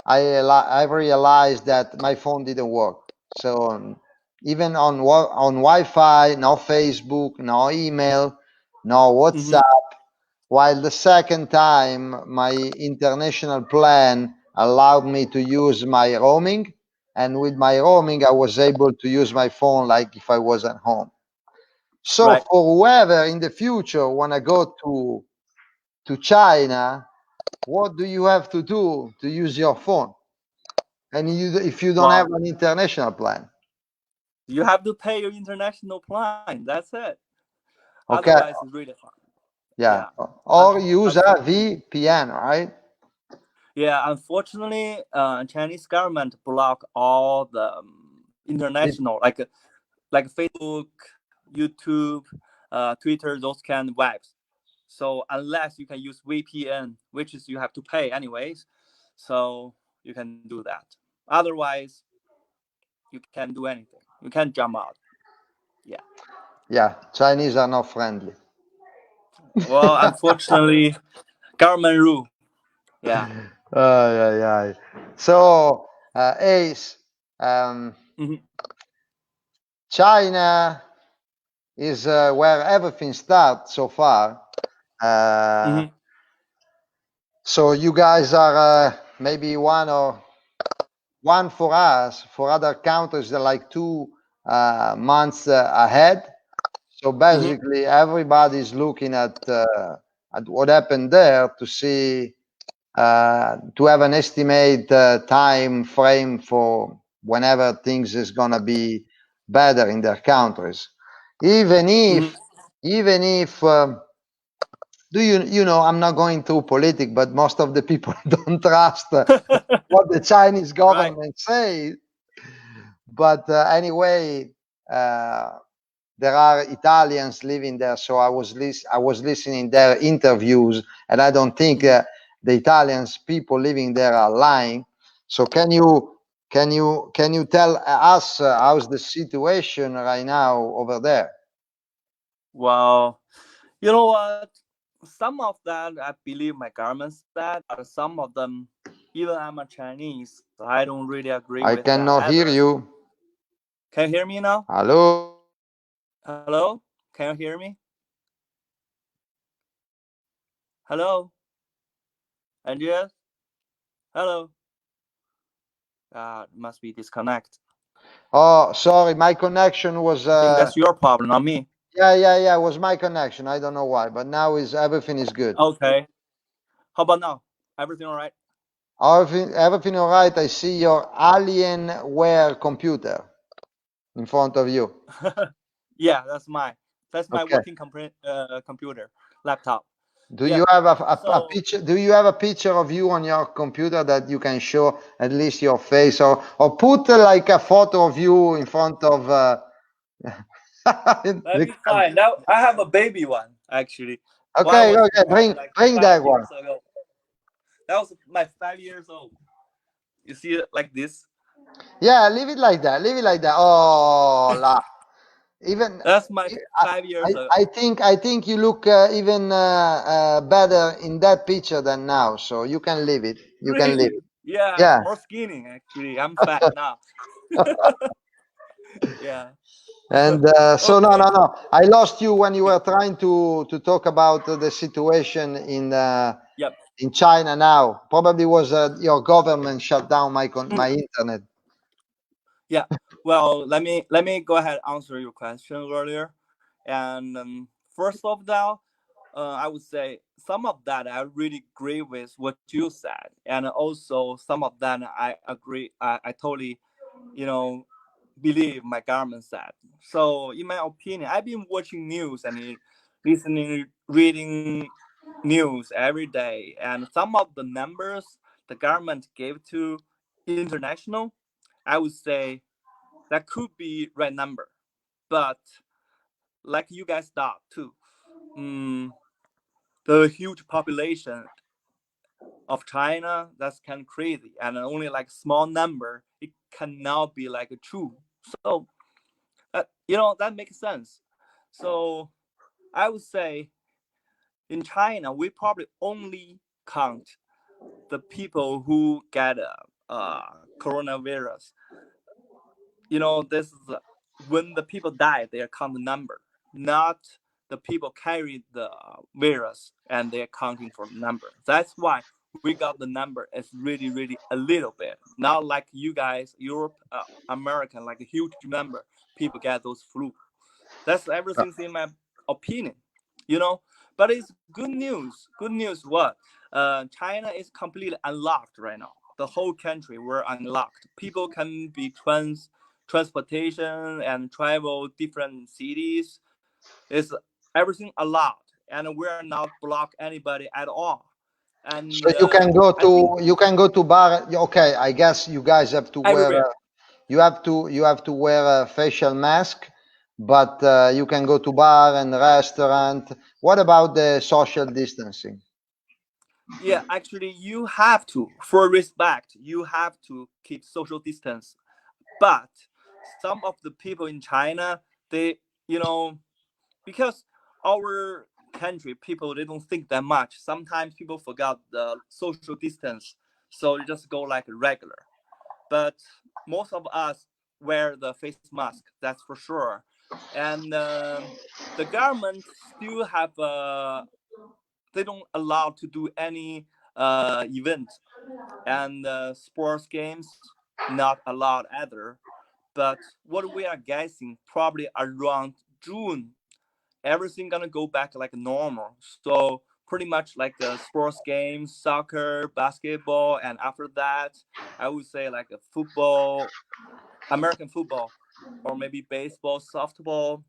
Speaker 1: I realized that my phone didn't work. So even on Wi-Fi, no Facebook, no email, no
Speaker 3: Mhm.
Speaker 1: WhatsApp. While the second time, my international plan allowed me to use my roaming, and with my roaming, I was able to use my phone like if I was at home. So
Speaker 3: Right.
Speaker 1: for whoever in the future wanna go to China, what do you have to do to use your phone? And if you don't have
Speaker 3: Well,
Speaker 1: an international plan,
Speaker 3: you have to pay your international plan. That's it.
Speaker 1: okay,
Speaker 3: Otherwise, it's really hard.
Speaker 1: yeah,
Speaker 3: Yeah.
Speaker 1: or use a
Speaker 3: Unfor-
Speaker 1: VPN, right?
Speaker 3: yeah. Unfortunately, Chinese government block all the international like Facebook, YouTube, Twitter, those kind of webs. So unless you can use VPN, which is you have to pay anyways, so you can do that. Otherwise, you can't do anything. You can't jump out. Yeah.
Speaker 1: Yeah, Chinese are not friendly.
Speaker 3: Well, unfortunately, government rule. Yeah.
Speaker 1: Yeah, yeah. So, Ace,
Speaker 3: Hmm.
Speaker 1: China is where everything starts so far. Uh,
Speaker 3: Hmm.
Speaker 1: so you guys are maybe one for us. For other countries, they're like 2 months ahead. So
Speaker 3: Hmm.
Speaker 1: basically, everybody's looking at what happened there to see to have an estimate time frame for whenever things is gonna be better in their countries. Even
Speaker 3: Hmm.
Speaker 1: if, even if, do you know, I'm not going through politics, but most of the people don't trust what the Chinese
Speaker 3: Right.
Speaker 1: government says. But anyway, uh, there are Italians living there, so I was listening their interviews, and I don't think
Speaker 3: Hmm.
Speaker 1: the Italians people living there are lying. So can you tell us how's the situation right now over there?
Speaker 3: Well, you know what? Some of that I believe my government said, but some of them, even I'm a Chinese, I don't really agree
Speaker 1: I
Speaker 3: with that
Speaker 1: cannot hear
Speaker 3: either.
Speaker 1: you.
Speaker 3: Can you hear me now?
Speaker 1: Hello.
Speaker 3: Hello? Can you hear me? Hello? Andrea? Hello? Must be disconnect.
Speaker 1: Oh, sorry, my connection was
Speaker 3: I think that's your problem, not me.
Speaker 1: yeah, it was my connection. I don't know why, but now is everything is good.
Speaker 3: Okay. How about now? Everything all right?
Speaker 1: Everything all right? I see your Alienware computer in front of you.
Speaker 3: Yeah, that's my
Speaker 1: Okay.
Speaker 3: working computer laptop.
Speaker 1: Do you have a picture? Do you have a picture of you on your computer that you can show at least your face, or put like a photo of you in front of?
Speaker 3: Let me find out. I have a baby one actually.
Speaker 1: Okay, bring that one.
Speaker 3: Ago. That was my 5 years old. You see it like this?
Speaker 1: Yeah, leave it like that. Leave it like that. Oh, la. Even
Speaker 3: that's my 5 years ago.
Speaker 1: I think you look even better in that picture than now. So you can leave it. You can leave it.
Speaker 3: Yeah, more skinny actually. I'm fat now. Yeah.
Speaker 1: And so okay. No. I lost you when you were trying to talk about the situation in China now. Probably was your government shut down my internet.
Speaker 3: Yeah. Well, let me go ahead and answer your question earlier. And first of all, I would say some of that I really agree with what you said, and also some of that I agree. I totally, believe my government said. So, in my opinion, I've been watching news and reading news every day, and some of the numbers the government gave to international, I would say that could be right number, but like you guys thought too, the huge population of China, that's kind of crazy, and only like small number, it cannot be like true. So that makes sense. So I would say in China, we probably only count the people who get coronavirus. This is when the people die, they count the number, not the people carry the virus, and they're counting for the number. That's why we got the number as really, really a little bit. Not like you guys, Europe, American, like a huge number people get those flu. That's everything's in my opinion, But it's good news. Good news what? China is completely unlocked right now. The whole country were unlocked. People can be transportation and travel different cities. It's everything allowed, and we are not block anybody at all. And
Speaker 1: so you can go to bar. Okay, I guess you guys have to wear. You have to wear a facial mask, but you can go to bar and restaurant. What about the social distancing?
Speaker 3: Yeah, actually, you have to, for respect, you have to keep social distance. But some of the people in China, they, because our country people, they don't think that much. Sometimes people forgot the social distance, so they just go like regular. But most of us wear the face mask, that's for sure. And the government still have they don't allow to do any event, and sports games not allowed either. But what we are guessing, probably around June, everything gonna go back like normal. So pretty much like sports games, soccer, basketball, and after that, I would say like a football, American football, or maybe baseball, softball,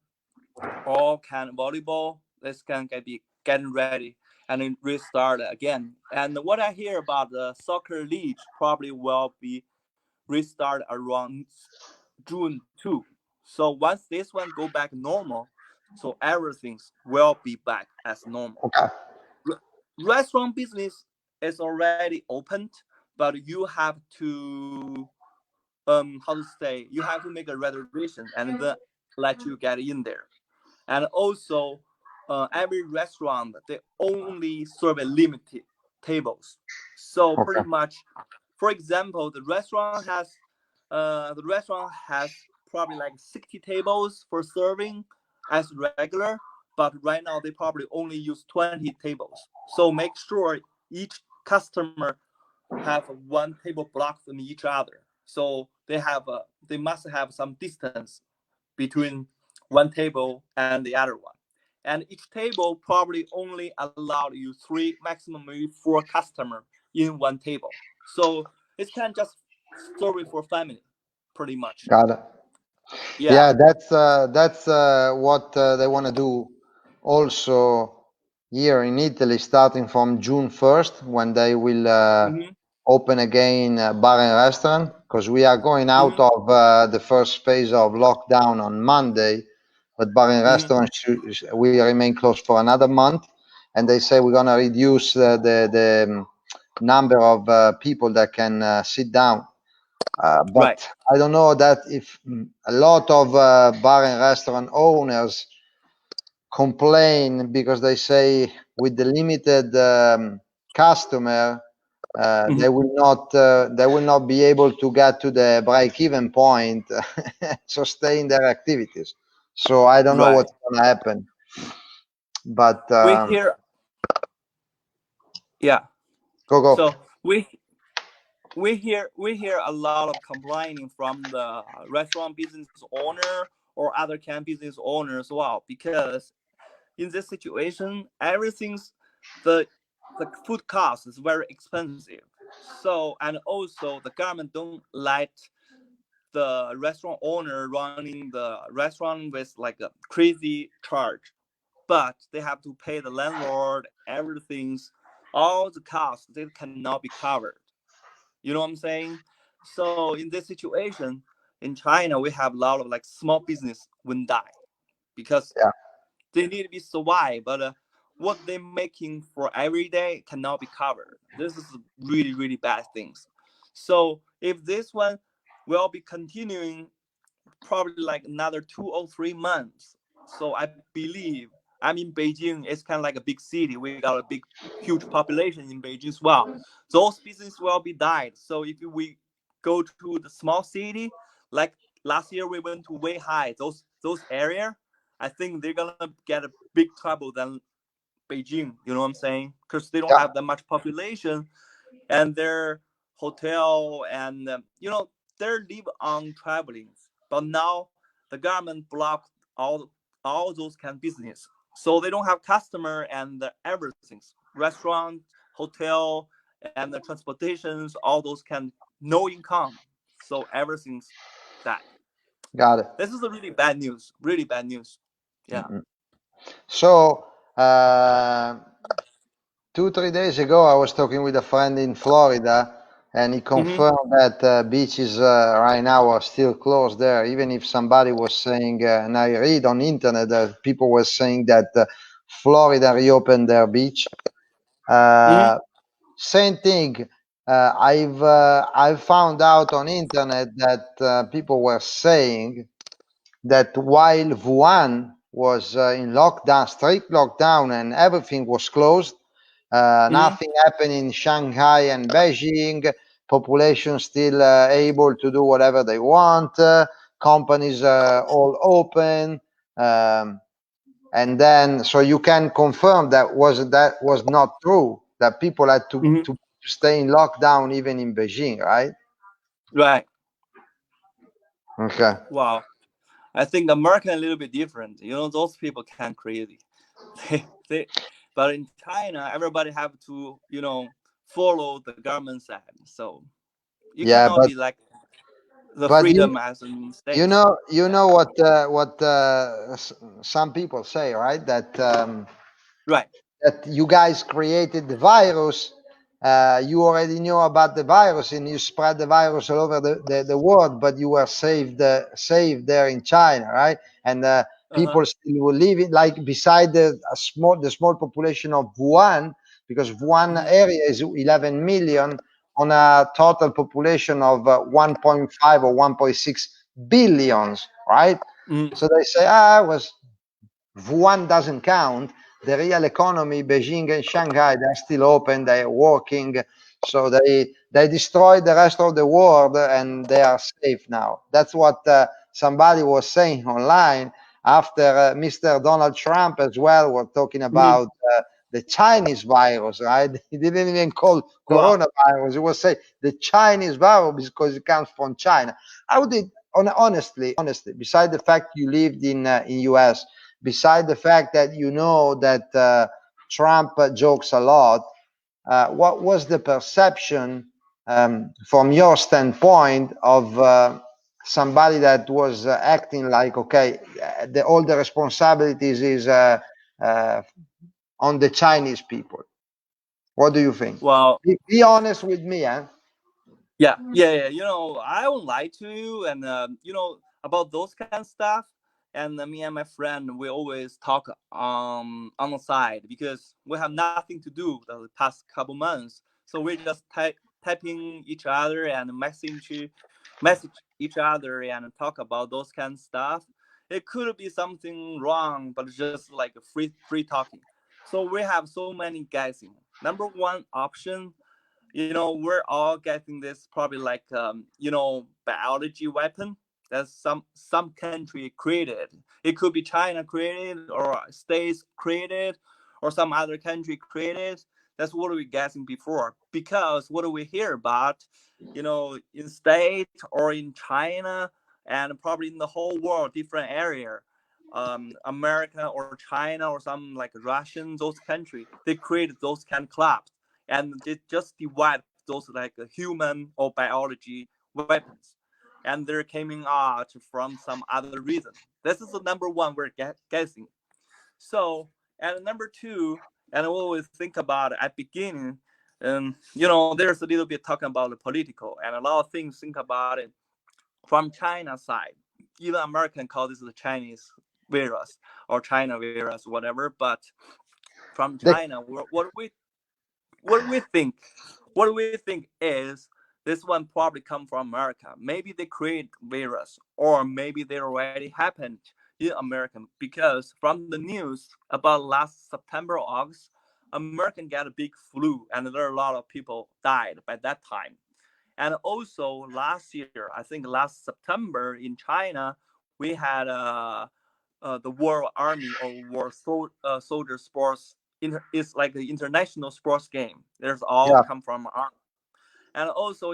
Speaker 3: or kind of volleyball. This can be getting ready and then restart again. And what I hear about the soccer league probably will be restart around June 2. So once this one go back normal, so everything will be back as normal.
Speaker 1: Okay.
Speaker 3: Restaurant business is already opened, but you have to you have to make a reservation and then let you get in there. And also every restaurant, they only serve limited tables. So pretty much, for example, the restaurant has probably like 60 tables for serving as regular, but right now they probably only use 20 tables. So make sure each customer have one table blocked from each other. So they must have some distance between one table and the other one. And each table probably only allowed you 3, maximum maybe 4 customers in one table. So it's kind of just serving for family, pretty much.
Speaker 1: Got it. Yeah, that's what they want to do also here in Italy starting from June 1st, when they will open again bar and restaurant, because we are going out of the first phase of lockdown on Monday, but bar and restaurant we remain closed for another month, and they say we're going to reduce the number of people that can sit down. But I don't know that if a lot of bar and restaurant owners complain because they say with the limited customer, they will not be able to get to the break-even point, sustain their activities. So I don't know what's going to happen. But
Speaker 3: we hear,
Speaker 1: go.
Speaker 3: So we hear a lot of complaining from the restaurant business owner or other camp business owner as well, because in this situation, the food cost is very expensive. So, and also the government don't let the restaurant owner running the restaurant with like a crazy charge, but they have to pay the landlord, everything's, all the costs, they cannot be covered. You know what I'm saying? So in this situation, in China, we have a lot of like small business will die because they need to be survive, but what they're making for every day cannot be covered. This is really, really bad things. So if this one will be continuing probably like another 2 or 3 months, so I believe, I'm in Beijing, it's kind of like a big city. We got a big, huge population in Beijing as well. Those businesses will be died. So if we go to the small city, like last year we went to Weihai, those area, I think they're gonna get a big trouble than Beijing. You know what I'm saying? Because they don't have that much population, and their hotel and they live on traveling. But now the government blocked all those kind of business, so they don't have customer and everything, restaurant, hotel, and the transportations, all those can no income. So everything's that.
Speaker 1: Got it.
Speaker 3: This is a really bad news. Really bad news. Yeah.
Speaker 1: So 2-3 days ago, I was talking with a friend in Florida, and he confirmed that beaches right now are still closed there. Even if somebody was saying, and I read on internet that people were saying that Florida reopened their beach. Same thing. I've found out on internet that people were saying that while Wuhan was in lockdown, strict lockdown, and everything was closed, nothing happened in Shanghai and Beijing. Population still able to do whatever they want. Companies all open. And then, so you can confirm that was not true, that people had to stay in lockdown even in Beijing, right?
Speaker 3: Right.
Speaker 1: Okay.
Speaker 3: Wow. I think American a little bit different. Those people can crazy. But in China, everybody have to, follow the government side. So you cannot be like the freedom as in States.
Speaker 1: You know what some people say, right? That that you guys created the virus. You already knew about the virus and you spread the virus all over the world, but you were saved there in China, right? And people still were living like beside the small population of Wuhan, because Wuhan area is 11 million on a total population of 1.5 or 1.6 billions, right? So they say, Wuhan doesn't count. The real economy, Beijing and Shanghai, they're still open, they're working. So they destroyed the rest of the world and they are safe now. That's what somebody was saying online after Mr. Donald Trump as well was talking about the Chinese virus, right? He didn't even call coronavirus. He was saying the Chinese virus because it comes from China. How did, honestly, beside the fact you lived in US, beside the fact that you know that Trump jokes a lot, what was the perception from your standpoint of somebody that was acting like, okay, all the responsibilities is on the Chinese people? What do you think?
Speaker 3: Well,
Speaker 1: Be honest with me, huh?
Speaker 3: yeah. You know, I won't lie to you, and you know about those kind of stuff. And me and my friend, we always talk on the side because we have nothing to do the past couple months. So we're just typing each other and message each other and talk about those kind of stuff. It could be something wrong, but it's just like a free talking. So we have so many guessing. Number one option, you know, we're all getting this probably like you know, biology weapon that some country created. It could be China created or states created or some other country created. That's what we're guessing before, because what do we hear about, you know, in state or in China and probably in the whole world, different area, America or China or some like Russian, those countries, they created those kind of clubs and they just developed those like human or biology weapons, and they're coming out from some other reason. This is the number one we're guessing. So, and number two, and we always think about it at beginning, you know, there's a little bit talking about the political and a lot of things think about it from China side. Even American call this the Chinese virus or China virus, whatever. But from China, what we think, is this one probably come from America. Maybe they create virus, or maybe they already happened in America, because from the news about last September or August, American got a big flu, and there are a lot of people died by that time. And also last year, I think last September in China, we had the World Army or Soldier Sports. It's like the international sports game. There's all
Speaker 1: Yeah.
Speaker 3: come from Army. And also,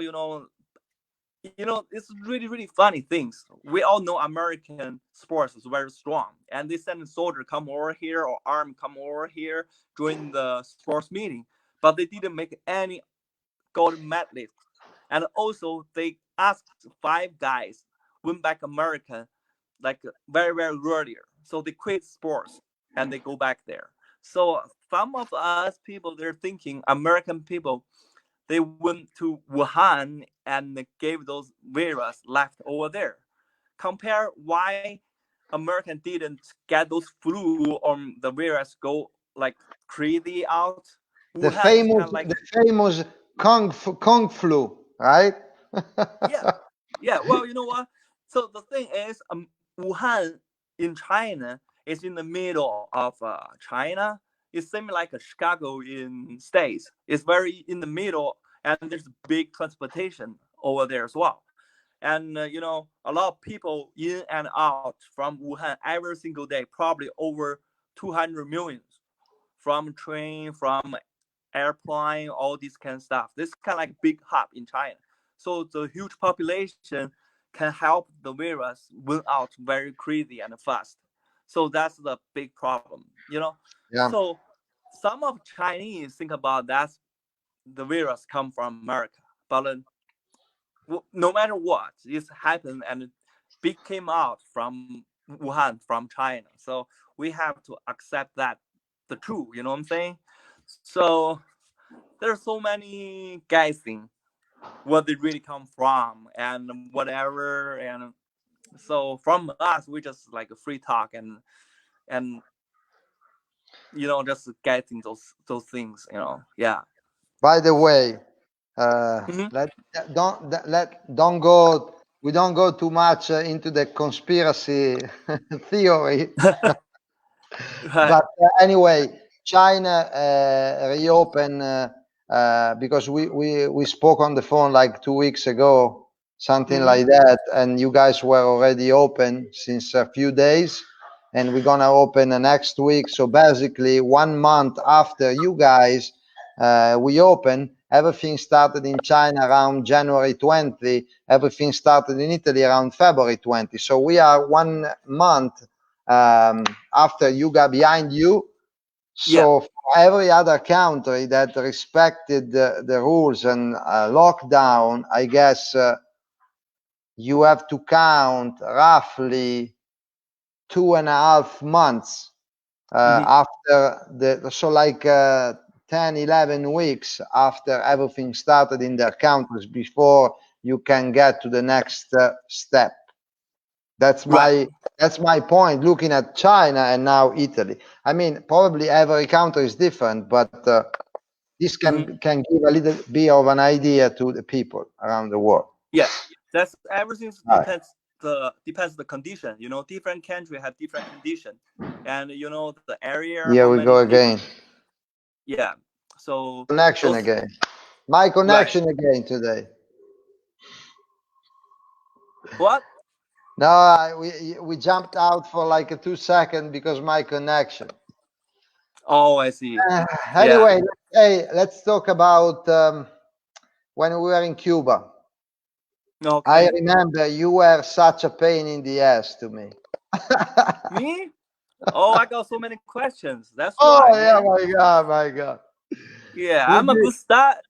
Speaker 3: it's really funny things. We all know American sports is very strong, and they send a soldier come over here or army come over here during the sports meeting, but they didn't make any gold medalists. And also, they asked 5 guys win back American like very earlier. So they quit sports and they go back there. So some of us people, they're thinking American people, they went to Wuhan and gave those virus left over there. Compare why American didn't get those flu or the virus go like crazy out.
Speaker 1: The
Speaker 3: Wuhan is kind
Speaker 1: famous,
Speaker 3: of like,
Speaker 1: the famous Kung flu, right?
Speaker 3: yeah, yeah. Well, you know what? So the thing is, Wuhan in China is in the middle of China. It's similar like a Chicago in States. It's very in the middle, and there's big transportation over there as well. And a lot of people in and out from Wuhan every single day, probably over 200 million from train, from airplane, all this kind of stuff. This kind of like big hub in China. So the huge population can help the virus win out very crazy and fast. So that's the big problem.
Speaker 1: Yeah.
Speaker 3: So some of Chinese think about that the virus come from America, but no matter what, this happened and it came out from Wuhan, from China. So we have to accept that the truth. You know what I'm saying? So there's so many guessing where they really come from and whatever. And so from us, we just like a free talk and just getting those things. Yeah.
Speaker 1: By the way,
Speaker 3: Mm-hmm.
Speaker 1: don't go. We don't go too much into the conspiracy theory.
Speaker 3: Right.
Speaker 1: But anyway, China reopened because we spoke on the phone like 2 weeks ago, something
Speaker 3: Mm-hmm.
Speaker 1: like that, and you guys were already open since a few days, and we're gonna open the next week. So basically, 1 month after you guys, we open. Everything started in China around January 20. Everything started in Italy around February 20. So we are 1 month after you got behind you.
Speaker 3: Yeah.
Speaker 1: So for every other country that respected the rules and lockdown, I guess you have to count roughly 2.5 months after like 10, 11 weeks after everything started in their countries before you can get to the next step. That's my point. Looking at China and now Italy. I mean, probably every country is different, but this can give a little bit of an idea to the people around the world.
Speaker 3: Yeah, that's everything depends the condition. You know, different country have different condition, and you know the area.
Speaker 1: Here we go again.
Speaker 3: Yeah. So
Speaker 1: connection again. My connection again today.
Speaker 3: What?
Speaker 1: No, we jumped out for like 2 seconds because my connection.
Speaker 3: Oh, I see.
Speaker 1: Anyway, hey, let's talk about when we were in Cuba.
Speaker 3: Okay.
Speaker 1: I remember you were such a pain in the ass to me.
Speaker 3: Me? Oh, I got so many questions. That's why.
Speaker 1: Oh yeah, my God.
Speaker 3: Yeah, I'm a good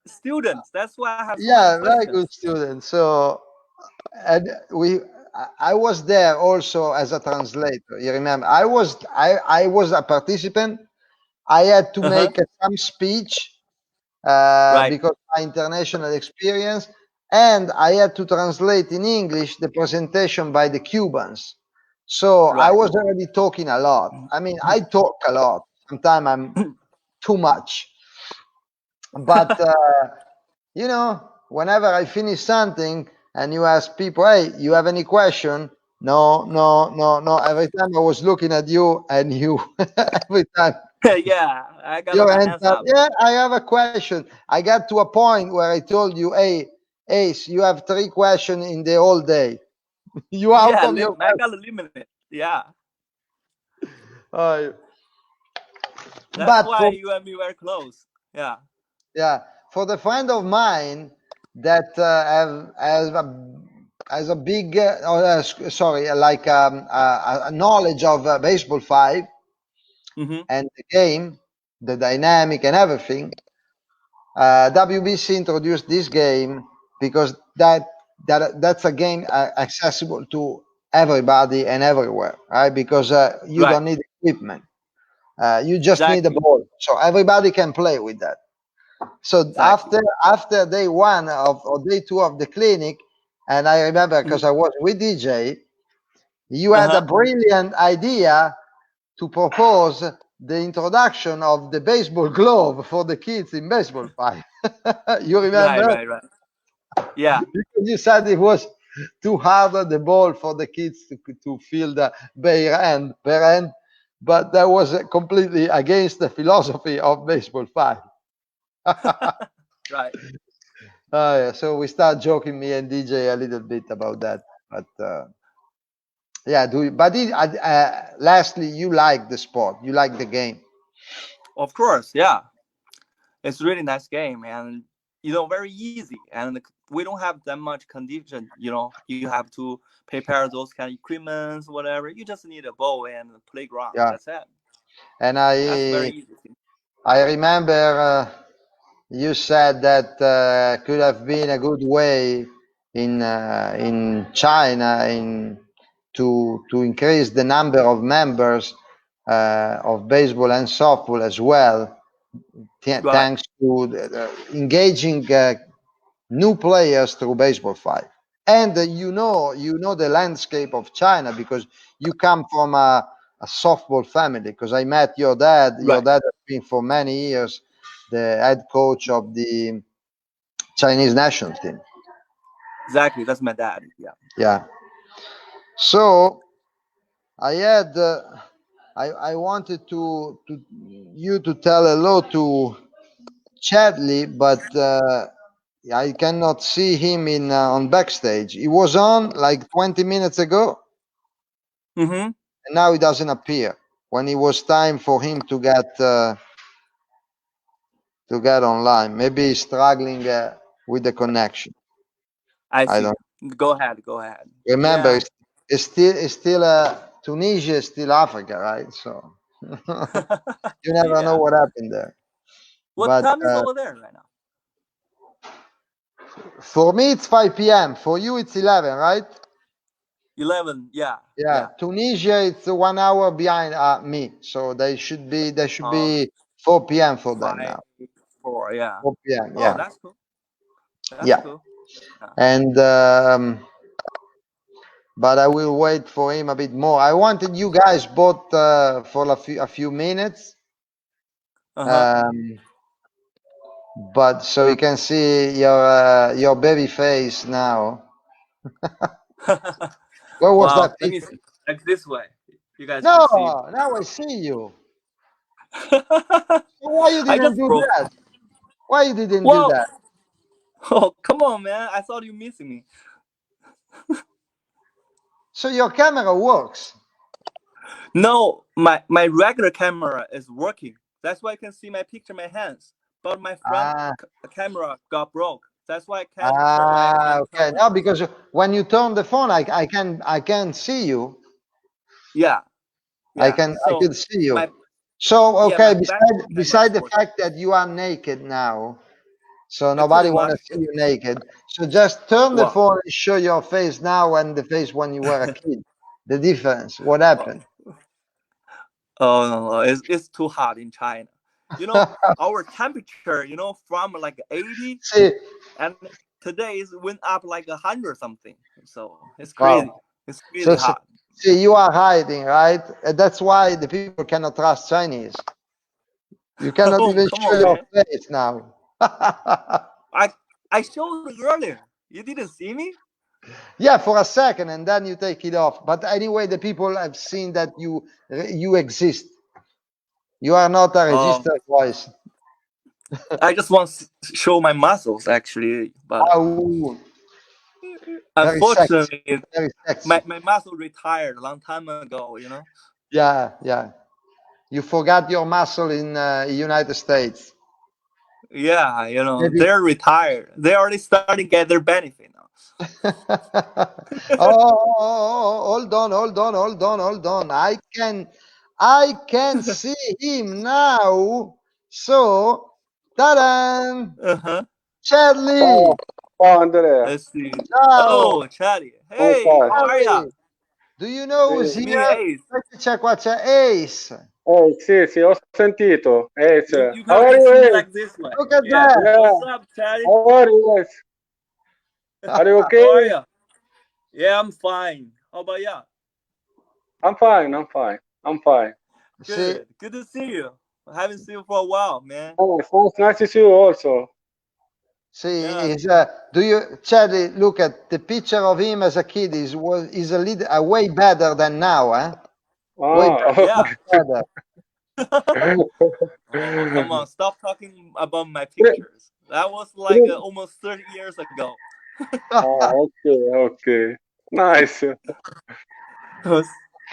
Speaker 3: student. That's why I have so many
Speaker 1: very good student. So, and I was there also as a translator. You remember? I was a participant. I had to make some speech because my international experience, and I had to translate in English the presentation by the Cubans. So I was already talking a lot. I mean, I talk a lot. Sometimes I'm too much. But you know, whenever I finish something and you ask people, "Hey, you have any question?" No. Every time I was looking at you, and you every time.
Speaker 3: Yeah, I got my hands up.
Speaker 1: Yeah, I have a question. I got to a point where I told you, "Hey, Ace, you have 3 questions in the whole day." You out of your.
Speaker 3: I got a limit. Yeah.
Speaker 1: That's
Speaker 3: why you and me were close. Yeah.
Speaker 1: Yeah, for the friend of mine that has a big, like a knowledge of Baseball5 and the game, the dynamic and everything, WBC introduced this game because that's a game accessible to everybody and everywhere, right? Because you don't need equipment. You just need a ball. So everybody can play with that. So after day 1 or day 2 of the clinic, and I remember because I was with DJ, you had a brilliant idea to propose the introduction of the baseball glove for the kids in Baseball5. You remember?
Speaker 3: Right. Yeah.
Speaker 1: Because you said it was too hard the ball for the kids to feel the bare end, but that was completely against the philosophy of Baseball5.
Speaker 3: Right.
Speaker 1: Yeah, so we start joking, me and DJ, a little bit about that, but lastly, you like the sport, you like the game.
Speaker 3: Of course, yeah. It's a really nice game, and you know, very easy, and we don't have that much condition. You know, you have to prepare those kind of equipments, whatever. You just need a ball and a playground.
Speaker 1: Yeah.
Speaker 3: That's it.
Speaker 1: And
Speaker 3: that's very easy.
Speaker 1: I remember you said that could have been a good way in China to increase the number of members of baseball and softball as well, thanks to engaging new players through Baseball5. And you know the landscape of China because you come from a softball family. Because I met your dad. Your dad has been for many years the head coach of the Chinese national team.
Speaker 3: Exactly, that's my dad. Yeah.
Speaker 1: Yeah. So I had I wanted you to tell hello to Chedli, but I cannot see him on backstage. He was on like 20 minutes ago, and now he doesn't appear. When it was time for him to get online, maybe he's struggling with the connection.
Speaker 3: I see. Go ahead.
Speaker 1: Remember, it's still Tunisia is still Africa, right? So you never know what happened there.
Speaker 3: What time is over there right now?
Speaker 1: For me, it's 5 p.m. For you, it's 11, right?
Speaker 3: 11. Yeah.
Speaker 1: Yeah. Tunisia, it's 1 hour behind me, so they should be 4 p.m. for them
Speaker 3: 5,
Speaker 1: now.
Speaker 3: 4. Yeah.
Speaker 1: 4 p.m.
Speaker 3: Oh,
Speaker 1: Yeah.
Speaker 3: that's cool. That's
Speaker 1: Yeah.
Speaker 3: cool. Yeah.
Speaker 1: And but I will wait for him a bit more. I wanted you guys both for a few minutes. But so you can see your baby face now. Where was
Speaker 3: Wow.
Speaker 1: that
Speaker 3: Let me
Speaker 1: picture?
Speaker 3: see. Like this way. You guys
Speaker 1: No,
Speaker 3: can see.
Speaker 1: now I see you. So why you
Speaker 3: I
Speaker 1: didn't
Speaker 3: just
Speaker 1: do
Speaker 3: broke.
Speaker 1: that? Why you didn't do
Speaker 3: Well,
Speaker 1: that?
Speaker 3: oh, come on, man. I thought you missing me.
Speaker 1: So your camera works.
Speaker 3: No, my regular camera is working. That's why I can see my picture, my hands. But my front camera got broke. That's why I can't turn my front
Speaker 1: Okay.
Speaker 3: camera.
Speaker 1: No, because when you turn the phone, I can see you.
Speaker 3: Yeah.
Speaker 1: I
Speaker 3: So
Speaker 1: could see you.
Speaker 3: my
Speaker 1: Okay.
Speaker 3: back camera
Speaker 1: Beside
Speaker 3: is
Speaker 1: the
Speaker 3: working.
Speaker 1: fact that you are naked now, so
Speaker 3: Pretty
Speaker 1: nobody want to
Speaker 3: much.
Speaker 1: see you naked. So just turn the
Speaker 3: Wow.
Speaker 1: phone and show your face now and the face when you were a kid. The difference. What happened?
Speaker 3: Oh no, it's too hot in China. You know, our temperature, from like 80,
Speaker 1: See,
Speaker 3: and today it went up like 100 something. So it's
Speaker 1: wow.
Speaker 3: crazy. It's really hot.
Speaker 1: See, you are hiding, right? And that's why the people cannot trust Chinese. You cannot
Speaker 3: Oh,
Speaker 1: even
Speaker 3: come
Speaker 1: show
Speaker 3: on,
Speaker 1: your
Speaker 3: man.
Speaker 1: face now.
Speaker 3: I showed it earlier. You didn't see me?
Speaker 1: Yeah, for a second, and then you take it off. But anyway, the people have seen that you exist. You are not a registered voice.
Speaker 3: I just want to show my muscles, actually. But
Speaker 1: Oh, very sexy.
Speaker 3: unfortunately,
Speaker 1: Very sexy.
Speaker 3: my muscle retired a long time ago,
Speaker 1: Yeah, yeah. You forgot your muscle in United States.
Speaker 3: Yeah,
Speaker 1: Maybe.
Speaker 3: they're retired. They already starting to get their benefit now.
Speaker 1: Hold on. I can see him now. So, ta-da!
Speaker 3: Uh-huh.
Speaker 1: Chedli!
Speaker 4: Ciao Andrea.
Speaker 3: Let's see.
Speaker 1: Ciao!
Speaker 3: Oh, Chedli.
Speaker 4: Come
Speaker 3: Hey,
Speaker 4: stai?
Speaker 3: how are ya?
Speaker 1: Chedli! Do you know who's
Speaker 3: You mean
Speaker 1: here?
Speaker 3: Ace?
Speaker 1: C'è qua, c'è Ace.
Speaker 4: Sì, ho sentito.
Speaker 3: You
Speaker 4: How
Speaker 3: guys
Speaker 4: are
Speaker 3: can
Speaker 4: you,
Speaker 3: see me
Speaker 4: Ace?
Speaker 3: like this way.
Speaker 1: Look at
Speaker 3: Yeah.
Speaker 1: that.
Speaker 4: Yeah.
Speaker 3: What's up, Chedli?
Speaker 4: How are you, Ace? Are you okay?
Speaker 3: How are ya? Yeah, I'm fine. How about ya?
Speaker 4: I'm fine.
Speaker 3: Good. Good to see you. I haven't seen you for a while, man.
Speaker 4: Oh, it's nice to see you also.
Speaker 1: See,
Speaker 3: Yeah.
Speaker 1: Chedli, look at the picture of him as a kid is way better than now, eh? Way better.
Speaker 3: Yeah.
Speaker 1: better.
Speaker 3: Oh, come on. Stop talking about my pictures. That was like almost 30 years ago.
Speaker 4: Okay. Nice.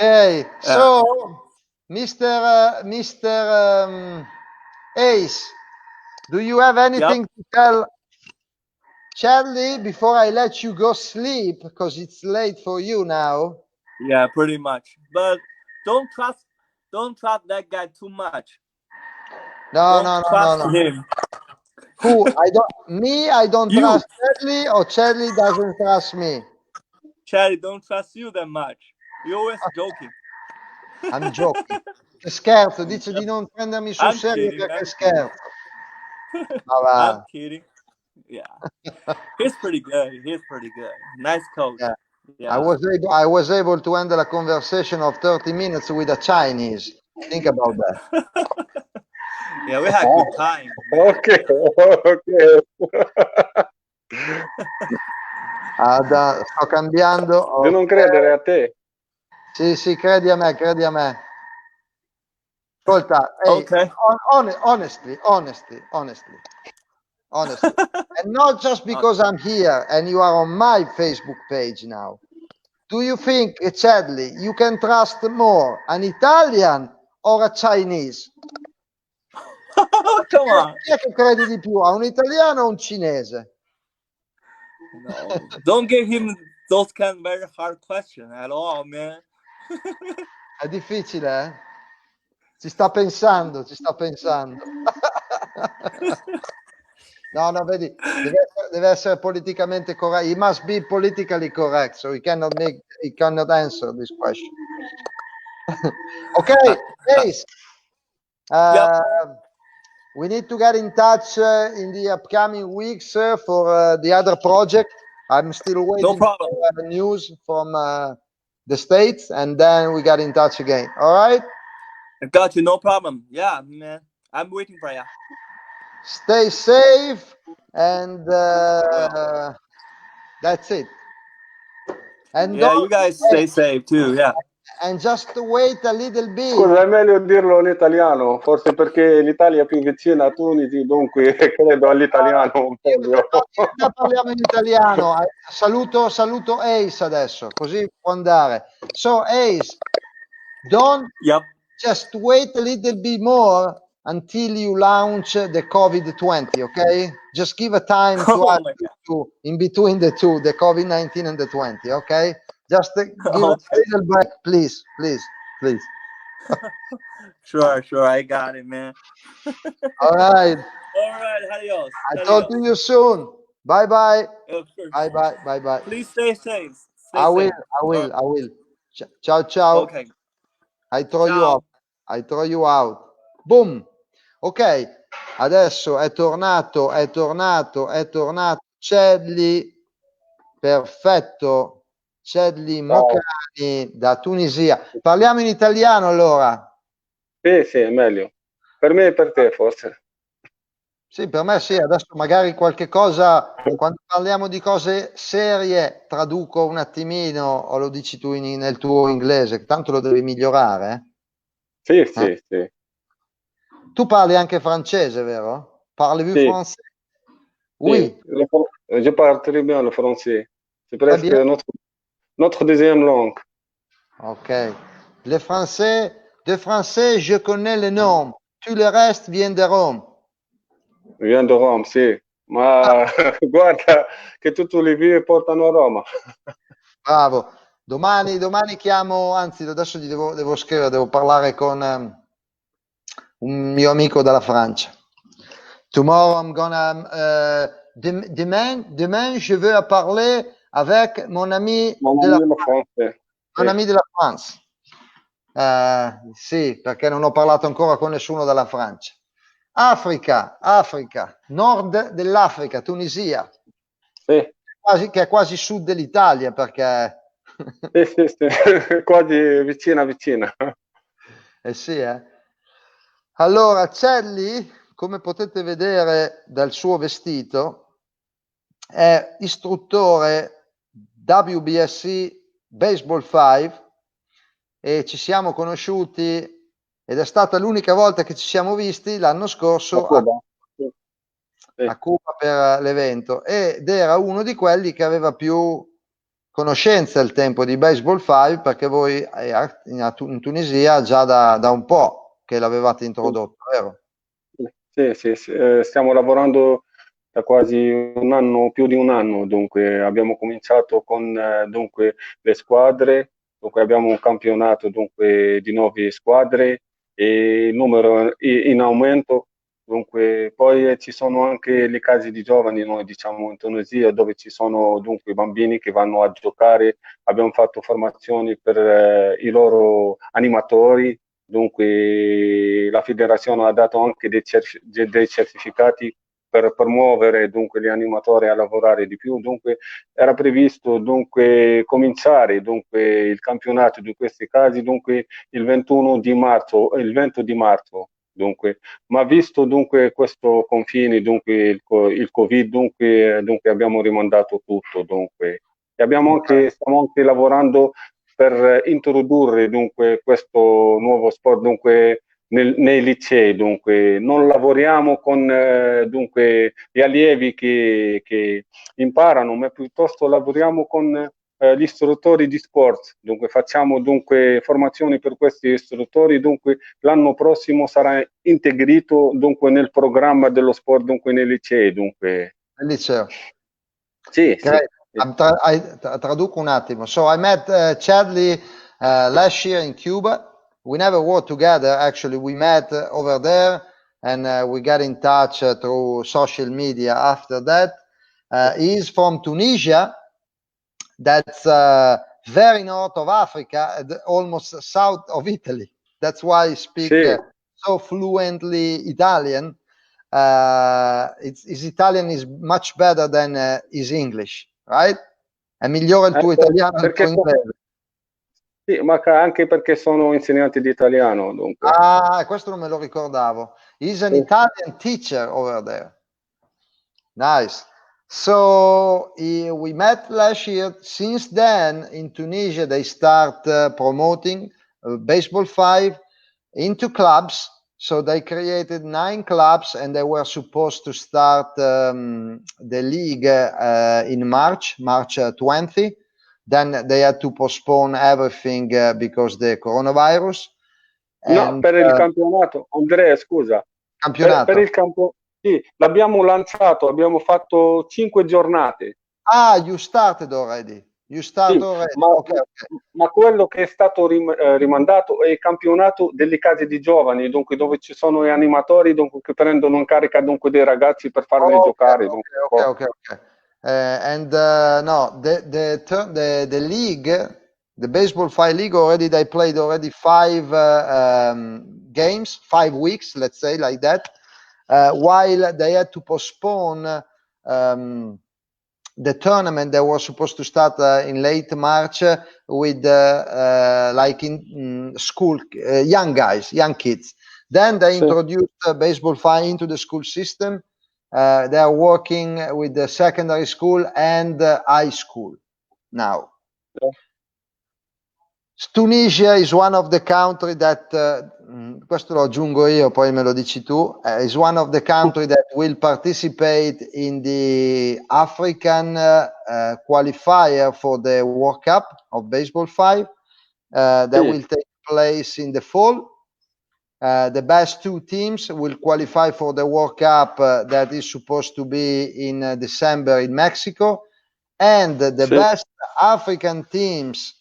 Speaker 1: Okay, so Mr. Ace, do you have anything to tell Chedli before I let you go sleep? Because it's late for you now.
Speaker 3: Yeah, pretty much. But don't trust that guy too much.
Speaker 1: No.
Speaker 3: Trust him.
Speaker 1: Who? I don't
Speaker 3: You,
Speaker 1: trust Chedli, or Chedli doesn't trust me.
Speaker 3: Chedli, don't trust you that much. You're always joking.
Speaker 1: I'm joking. Che scherzo, dice di non prendermi sul
Speaker 3: I'm
Speaker 1: serio
Speaker 3: kidding.
Speaker 1: perché scherzo. Ma va.
Speaker 3: I'm kidding. Yeah. He's pretty good. Nice coach.
Speaker 1: Yeah. I was able to handle a conversation of 30 minutes with a Chinese. Think about that.
Speaker 3: Yeah, we had a good time.
Speaker 4: Okay.
Speaker 1: Sto cambiando.
Speaker 4: Di non credere a te.
Speaker 1: Sì, credi a me. Ascolta, hey,
Speaker 3: Okay.
Speaker 1: honestly. And not just because I'm here and you are on my Facebook page now. Do you think, Chedli, you can trust more an Italian or a Chinese?
Speaker 3: Come on.
Speaker 1: Chi è che credi di più, a un italiano o un cinese?
Speaker 3: No, don't give him those kind of very hard questions at all, man.
Speaker 1: È difficile, eh? Ci sta pensando. No, vedi, deve essere politicamente corretto. He must be politically correct, so he cannot answer this question. Okay, Ace. We need to get in touch in the upcoming weeks for the other project. I'm still waiting for news from the States, and then we get in touch again. All right?
Speaker 3: I got you. No problem. Yeah, man. I'm waiting for you.
Speaker 1: Stay safe, and that's it. And
Speaker 3: yeah, you guys stay safe too. Yeah.
Speaker 1: And just wait a little bit.
Speaker 4: Scusa, è meglio dirlo in italiano, forse perché l'Italia è più vicina a Tunisi, dunque credo all'italiano meglio.
Speaker 1: Parliamo in italiano. Saluto Ace adesso, così può andare. So Ace, don't just wait a little bit more until you launch the COVID-20, okay? Just give a time to in between the two, the COVID-19 and the 20, okay? Just give a little break, please.
Speaker 3: Sure, I got it, man.
Speaker 1: All right,
Speaker 3: adios.
Speaker 1: I'll talk to you soon. Bye.
Speaker 3: Sure.
Speaker 1: Bye.
Speaker 3: Please stay safe.
Speaker 1: I will. Ciao.
Speaker 3: Okay.
Speaker 1: I throw you out. Boom. Ok, adesso è tornato. Chedli, perfetto. Chedli Mokrani da Tunisia. Parliamo in italiano allora.
Speaker 4: Sì, è meglio. Per me e per te forse.
Speaker 1: Sì, per me sì, adesso magari qualche cosa, quando parliamo di cose serie, traduco un attimino o lo dici tu nel tuo inglese, tanto lo devi migliorare.
Speaker 4: Sì. Tu
Speaker 1: parli anche francese, vero? Parles-vous français?
Speaker 4: Oui. Je parle très bien le français. C'est presque notre deuxième langue.
Speaker 1: Ok. De français, je connais le nom. Tout le reste vient de Rome.
Speaker 4: Vient de Rome, sì. Ma guarda che tutti le vie portano a Roma.
Speaker 1: Bravo. Domani chiamo, anzi adesso gli devo scrivere, devo parlare con un mio amico dalla Francia. Tomorrow I'm gonna demain je veux parler avec mon ami de la France. Sì, perché non ho parlato ancora con nessuno dalla Francia. Africa, nord dell'Africa, Tunisia.
Speaker 4: Sì.
Speaker 1: Che è quasi sud dell'Italia, perché
Speaker 4: sì. Quasi vicina.
Speaker 1: Sì. Allora, Chedli, come potete vedere dal suo vestito, è istruttore WBSC Baseball5 e ci siamo conosciuti ed è stata l'unica volta che ci siamo visti l'anno scorso a Cuba per l'evento, ed era uno di quelli che aveva più conoscenza al tempo di Baseball5, perché voi in Tunisia già da un po' che l'avevate introdotto, vero?
Speaker 4: Sì. Stiamo lavorando da quasi un anno, più di un anno, dunque abbiamo cominciato con le squadre, dunque abbiamo un campionato dunque di 9 squadre e il numero in aumento. Dunque, poi ci sono anche le case di giovani, noi diciamo in Tunisia, dove ci sono dunque bambini che vanno a giocare. Abbiamo fatto formazioni per i loro animatori, dunque la federazione ha dato anche dei certificati per promuovere dunque gli animatori a lavorare di più. Dunque era previsto dunque cominciare dunque il campionato di questi casi dunque il 20 di marzo. Dunque, ma visto dunque questo confine, dunque il Covid, dunque abbiamo rimandato tutto, dunque. E stiamo anche lavorando per introdurre dunque questo nuovo sport dunque nei licei, dunque non lavoriamo con dunque gli allievi che imparano, ma piuttosto lavoriamo con gli istruttori di sport, dunque facciamo dunque formazioni per questi istruttori, dunque l'anno prossimo sarà integrato dunque nel programma dello sport dunque nei licei, dunque.
Speaker 1: Nel liceo.
Speaker 4: Sì.
Speaker 1: Traduco un attimo. So I met Chedli last year in Cuba. We never worked together, actually. We met over there and we got in touch through social media after that. He's from Tunisia. That's very north of Africa, almost south of Italy. That's why he speaks so fluently Italian. His Italian is much better than his English, right? È migliore il tuo italiano del tuo inglese.
Speaker 4: Sì, ma anche perché sono insegnante di italiano, dunque.
Speaker 1: Ah, questo non me lo ricordavo. He's an Italian teacher over there. Nice. So we met last year. Since then, in Tunisia, they start promoting Baseball5 into clubs. So they created 9 clubs, and they were supposed to start the league in March 20. Then they had to postpone everything because the coronavirus.
Speaker 4: No, per il campionato, Andrea, scusa.
Speaker 1: Campionato.
Speaker 4: Per il campionato, sì, l'abbiamo lanciato, abbiamo fatto 5 giornate.
Speaker 1: Ah, you started already. You started already.
Speaker 4: Ma quello che è stato rimandato è il campionato delle case di giovani, dunque dove ci sono gli animatori dunque, che prendono in carica dunque dei ragazzi per farli giocare.
Speaker 1: Okay. And no, the league, the Baseball5 league already, they played already 5 games, 5 weeks, let's say like that, while they had to postpone the tournament that was supposed to start in late March with like in school, young guys, young kids. Then they introduced Baseball5 into the school system. They are working with the secondary school and high school now. Tunisia is one of the country that, questo lo aggiungo io, poi me lo dici tu, is one of the country that will participate in the African qualifier for the World Cup of Baseball5 that will take place in the fall. The best 2 teams will qualify for the World Cup that is supposed to be in December in Mexico, and the best African teams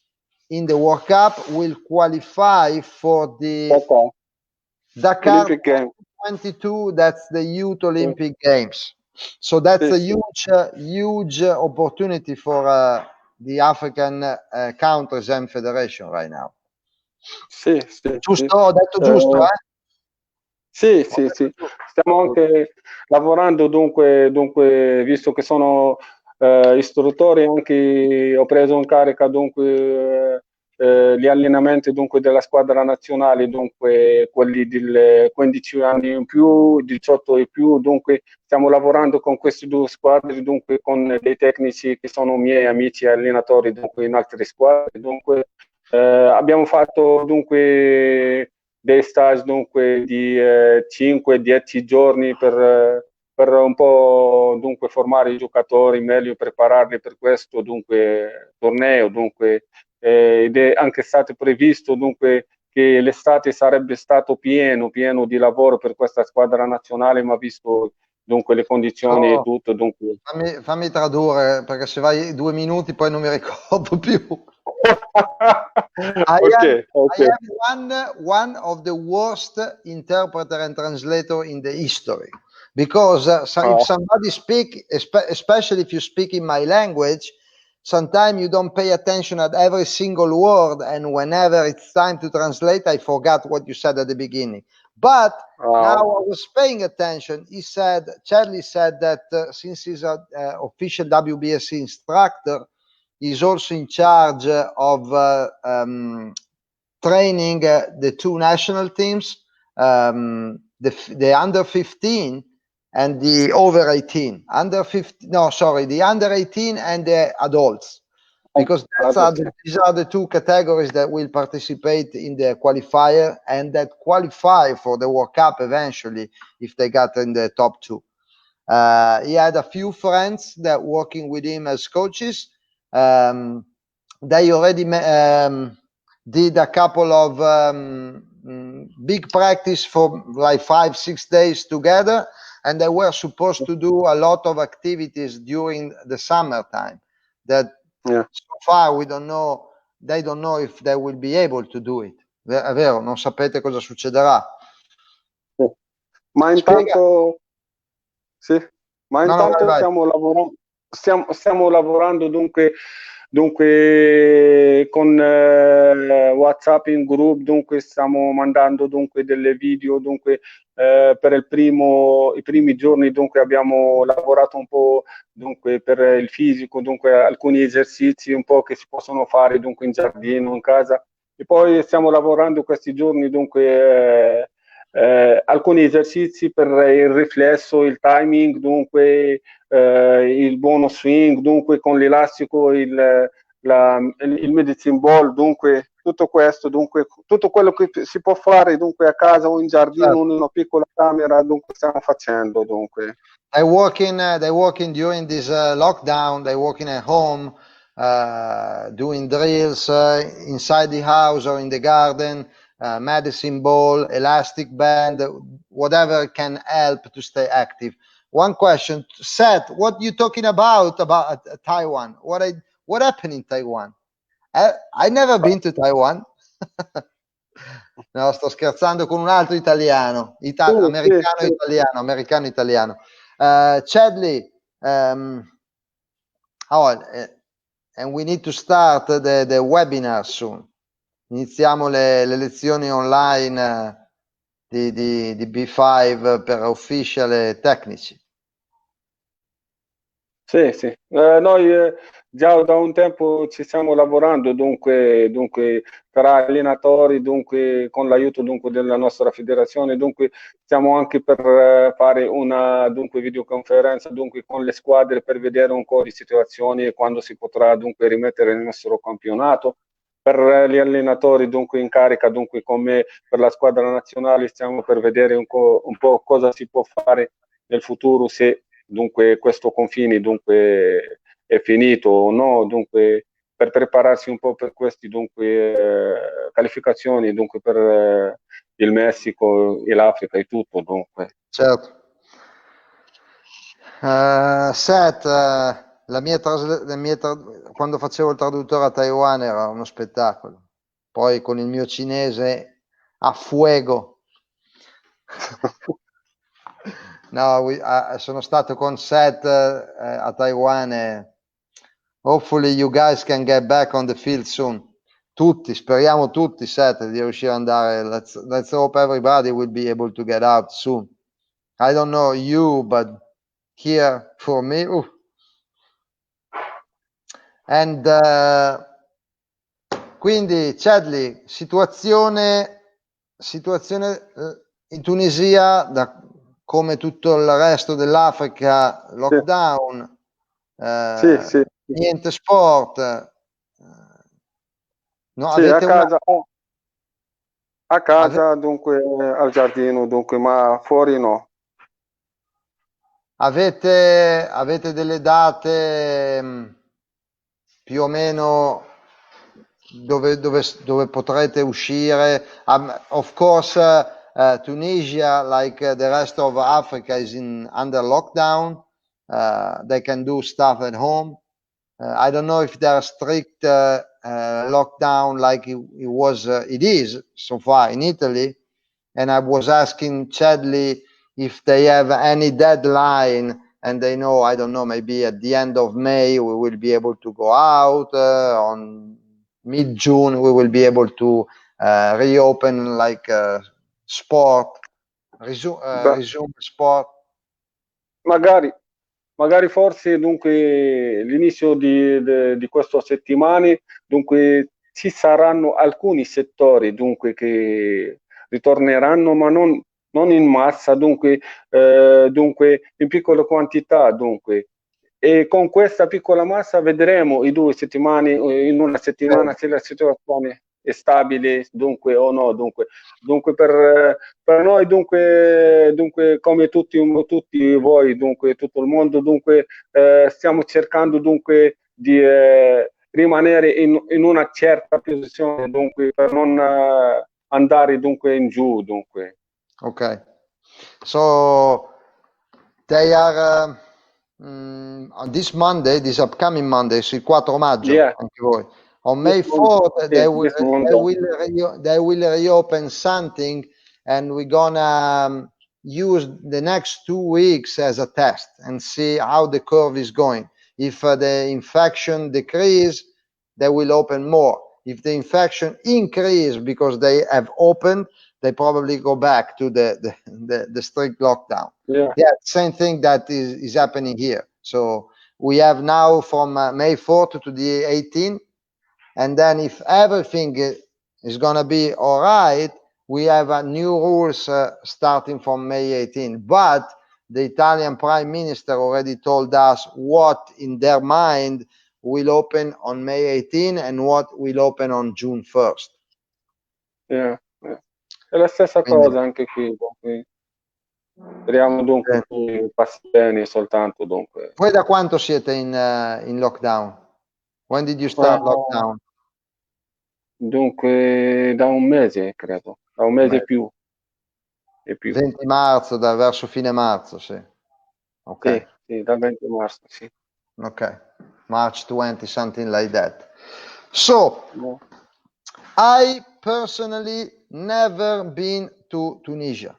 Speaker 1: in the World Cup will qualify for the Dakar 2022. That's the Youth Olympic Games. So that's a huge opportunity for the African countries and federation right now. Giusto? Ho detto giusto,
Speaker 4: Sì. Stiamo anche lavorando, dunque, visto che sono istruttore, anche ho preso in carica dunque gli allenamenti dunque della squadra nazionale, dunque quelli di 15 anni in più, 18 e più, dunque stiamo lavorando con queste 2 squadre, dunque con dei tecnici che sono miei amici e allenatori dunque in altre squadre, dunque abbiamo fatto dunque dei stage dunque di 5-10 giorni per un po' dunque formare i giocatori meglio, prepararli per questo dunque torneo, dunque ed è anche stato previsto dunque che l'estate sarebbe stato pieno di lavoro per questa squadra nazionale, ma visto dunque le condizioni e tutto dunque
Speaker 1: fammi tradurre, perché se vai 2 minuti poi non mi ricordo più. I am one of the worst interpreter and translator in the history, because if somebody speak, especially if you speak in my language, sometimes you don't pay attention at every single word, and whenever it's time to translate, I forgot what you said at the beginning. But now I was paying attention. Chedli said that since he's an official WBSC instructor, he's also in charge of training the 2 national teams, the under 15 and the over 18. The under 18 and the adults, because these are the 2 categories that will participate in the qualifier and that qualify for the World Cup eventually if they got in the top 2. He had a few friends that working with him as coaches. They already did a couple of big practice for like 5-6 days together, and they were supposed to do a lot of activities during the summertime that so far we don't know. They don't know if they will be able to do it. È vero, non sapete cosa succederà.
Speaker 4: Ma intanto stiamo lavorando. stiamo lavorando dunque con WhatsApp in group, dunque stiamo mandando dunque delle video, dunque per i primi giorni dunque abbiamo lavorato un po' dunque per il fisico, dunque alcuni esercizi un po' che si possono fare dunque in giardino, in casa, e poi stiamo lavorando questi giorni dunque alcuni esercizi per il riflesso, il timing, dunque il buono swing, dunque con l'elastico, il medicine ball, dunque tutto questo, dunque tutto quello che si può fare dunque a casa o in giardino, in una piccola camera, dunque stiamo facendo. Dunque.
Speaker 1: They're working during this lockdown. They're working at home, doing drills inside the house or in the garden, medicine ball, elastic band, whatever can help to stay active. One question, Seth, what you talking about Taiwan? What happened in Taiwan? I never been to Taiwan. No, sto scherzando con un altro italiano, americano-italiano. Chedli, and we need to start the webinar soon. Iniziamo le lezioni online di B5 per official e tecnici.
Speaker 4: Sì, sì. Noi già da un tempo ci stiamo lavorando, dunque tra allenatori, dunque con l'aiuto dunque della nostra federazione, dunque stiamo anche per fare una videoconferenza dunque con le squadre per vedere un po' di situazioni e quando si potrà dunque rimettere il nostro campionato. Per gli allenatori dunque in carica, dunque come per la squadra nazionale, stiamo per vedere un po' cosa si può fare nel futuro, se dunque questo confine dunque è finito o no, dunque per prepararsi un po' per questi dunque qualificazioni dunque per il Messico e l'Africa e tutto dunque.
Speaker 1: Certo. Seth, quando facevo il traduttore a Taiwan era uno spettacolo, poi con il mio cinese a fuego. No, sono stato con Seth a Taiwan e hopefully you guys can get back on the field soon. Speriamo tutti, Seth, di riuscire ad andare. Let's hope everybody will be able to get out soon. I don't know you, but here for me. And quindi Chedli, situazione in Tunisia, come tutto il resto dell'Africa, lockdown,
Speaker 4: sì.
Speaker 1: niente sport. No,
Speaker 4: sì, a casa dunque al giardino, dunque, ma fuori no.
Speaker 1: Avete delle date più o meno dove potrete uscire? Of course, Tunisia, like the rest of Africa, is under lockdown. They can do stuff at home. I don't know if there are strict lockdown like it is so far in Italy. And I was asking Chedli if they have any deadline, and they know, I don't know, maybe at the end of May we will be able to go out, on mid-June we will be able to reopen like sport, resume sport.
Speaker 4: Magari forse dunque l'inizio di questa settimana dunque ci saranno alcuni settori dunque che ritorneranno, ma non in massa, dunque in piccola quantità, dunque. E con questa piccola massa vedremo in 2 settimane, in una settimana, se la situazione è stabile, dunque o no, dunque per noi, dunque come tutti voi, dunque tutto il mondo, dunque stiamo cercando dunque di rimanere in una certa posizione, dunque per non andare dunque in giù, dunque.
Speaker 1: Ok, so they are on this Monday, this upcoming Monday, il 4 maggio, anche voi. On May 4th, they will reopen something, and we're gonna use the next 2 weeks as a test and see how the curve is going. If the infection decrease, they will open more. If the infection increase because they have opened, they probably go back to the strict lockdown.
Speaker 4: Yeah.
Speaker 1: Same thing that is happening here. So we have now from May 4th to the 18th, and then if everything is going to be all right, we have new rules starting from May 18th. But the Italian Prime Minister already told us what in their mind will open on May 18 and what will open on June 1st.
Speaker 4: Yeah. È la stessa cosa anche qui. Speriamo dunque che passi bene soltanto. Dunque.
Speaker 1: Voi da quanto siete in lockdown? When did you start lockdown?
Speaker 4: Dunque da un mese, credo. Da un mese più. E più.
Speaker 1: 20 marzo, verso fine marzo, sì. Ok.
Speaker 4: Sì, dal 20 marzo, sì.
Speaker 1: Ok. March 20, something like that. So, I personally never been to Tunisia.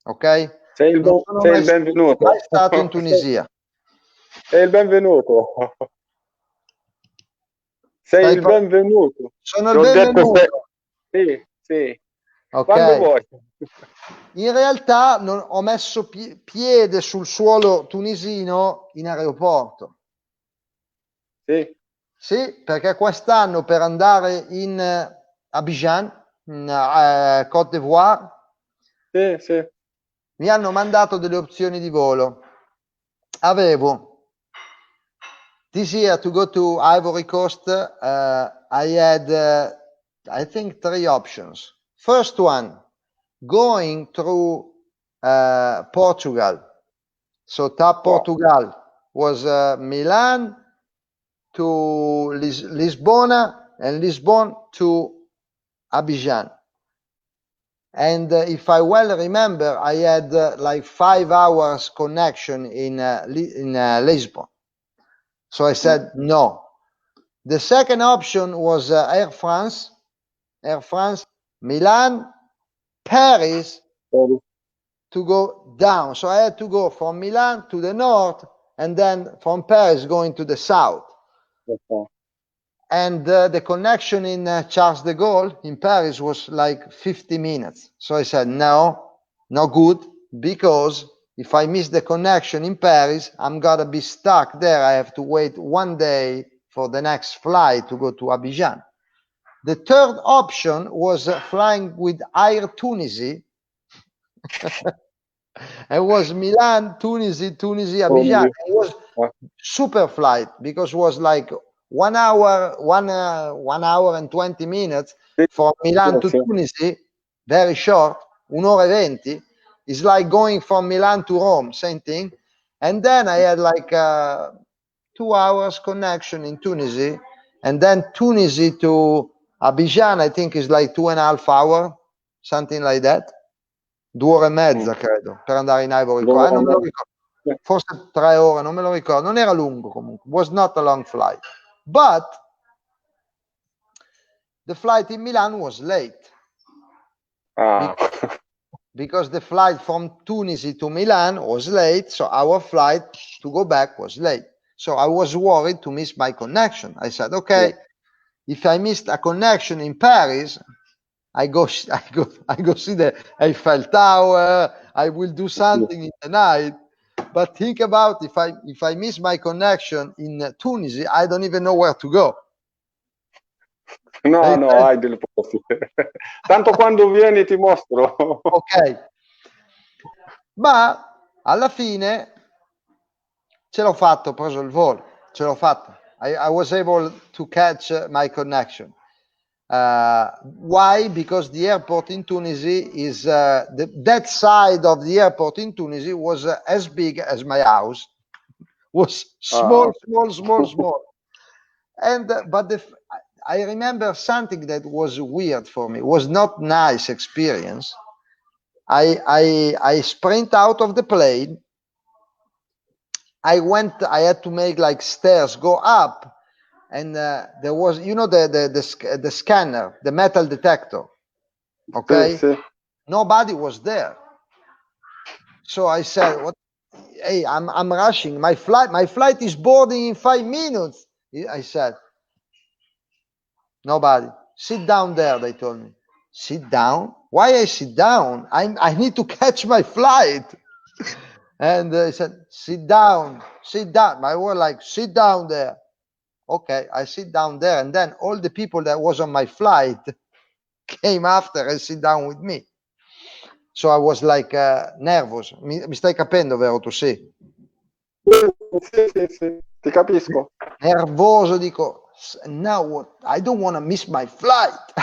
Speaker 1: Ok?
Speaker 4: Sei il benvenuto.
Speaker 1: Mai stato in Tunisia.
Speaker 4: Sei il benvenuto. Sei il benvenuto.
Speaker 1: Sono il benvenuto.
Speaker 4: Sì.
Speaker 1: Okay.
Speaker 4: Quando vuoi.
Speaker 1: In realtà ho messo piede sul suolo tunisino in aeroporto. Sì, perché quest'anno per andare in Abidjan, in Côte d'Ivoire, mi hanno mandato delle opzioni di volo. Avevo this year to go to Ivory Coast. I had, I think, 3 options. First one, going through Portugal. So TAP Portugal was Milan to Lisbona and Lisbon to Abidjan. And if I well remember, I had like 5 hours connection in Lisbon. So I said no. The second option was Air France, Milan, Paris to go down. So I had to go from Milan to the north and then from Paris going to the south. And the connection in Charles de Gaulle in Paris was like 50 minutes. So I said, no good, because if I miss the connection in Paris, I'm gonna be stuck there. I have to wait 1 day for the next flight to go to Abidjan. The third option was flying with Air Tunisie. It was Milan, Tunisie, Abidjan. It was super flight because it was like 1 hour, 1 hour and 20 minutes from Milan to Tunisia, very short, 1 ora e 20. It's like going from Milan to Rome, same thing. And then I had like 2 hours connection in Tunisia, and then Tunisia to Abidjan, I think is like 2.5 hours, something like that. 2 ore e mezza, credo, per andare in Ivory Coast. Non me lo ricordo. Forse 3 ore, non me lo ricordo. Non era lungo comunque. Was not a long flight. But the flight in Milan was late. Because the flight from Tunisia to Milan was late, so our flight to go back was late. So I was worried to miss my connection. I said, okay, if I missed a connection in Paris, I go see the Eiffel Tower. I will do something in the night. But think about if I miss my connection in Tunisia, I don't even know where to go.
Speaker 4: No, hai delle posti. Tanto quando vieni ti mostro.
Speaker 1: Ok. Ma alla fine ce l'ho fatto, ho preso il volo, ce l'ho fatto. I was able to catch my connection. Why? Because the airport in Tunisia is that side of the airport in Tunisia was as big as my house. Was small. And but I remember something that was weird for me. It was not nice experience. I sprint out of the plane. I had to make like stairs go up. And there was, the scanner, the metal detector. Okay, nobody was there. So I said, "What?" hey, I'm rushing. My flight is boarding in 5 minutes. I said, nobody. Sit down there, they told me. Sit down? Why I sit down? I need to catch my flight. And they said, sit down. I was like, sit down there. Okay, I sit down there. And then all the people that was on my flight came after and sit down with me. So I was like nervous. Mi stai capendo, vero tu? Sì.
Speaker 4: Sì, ti capisco.
Speaker 1: Nervoso, dico, now what? I don't want to miss my flight.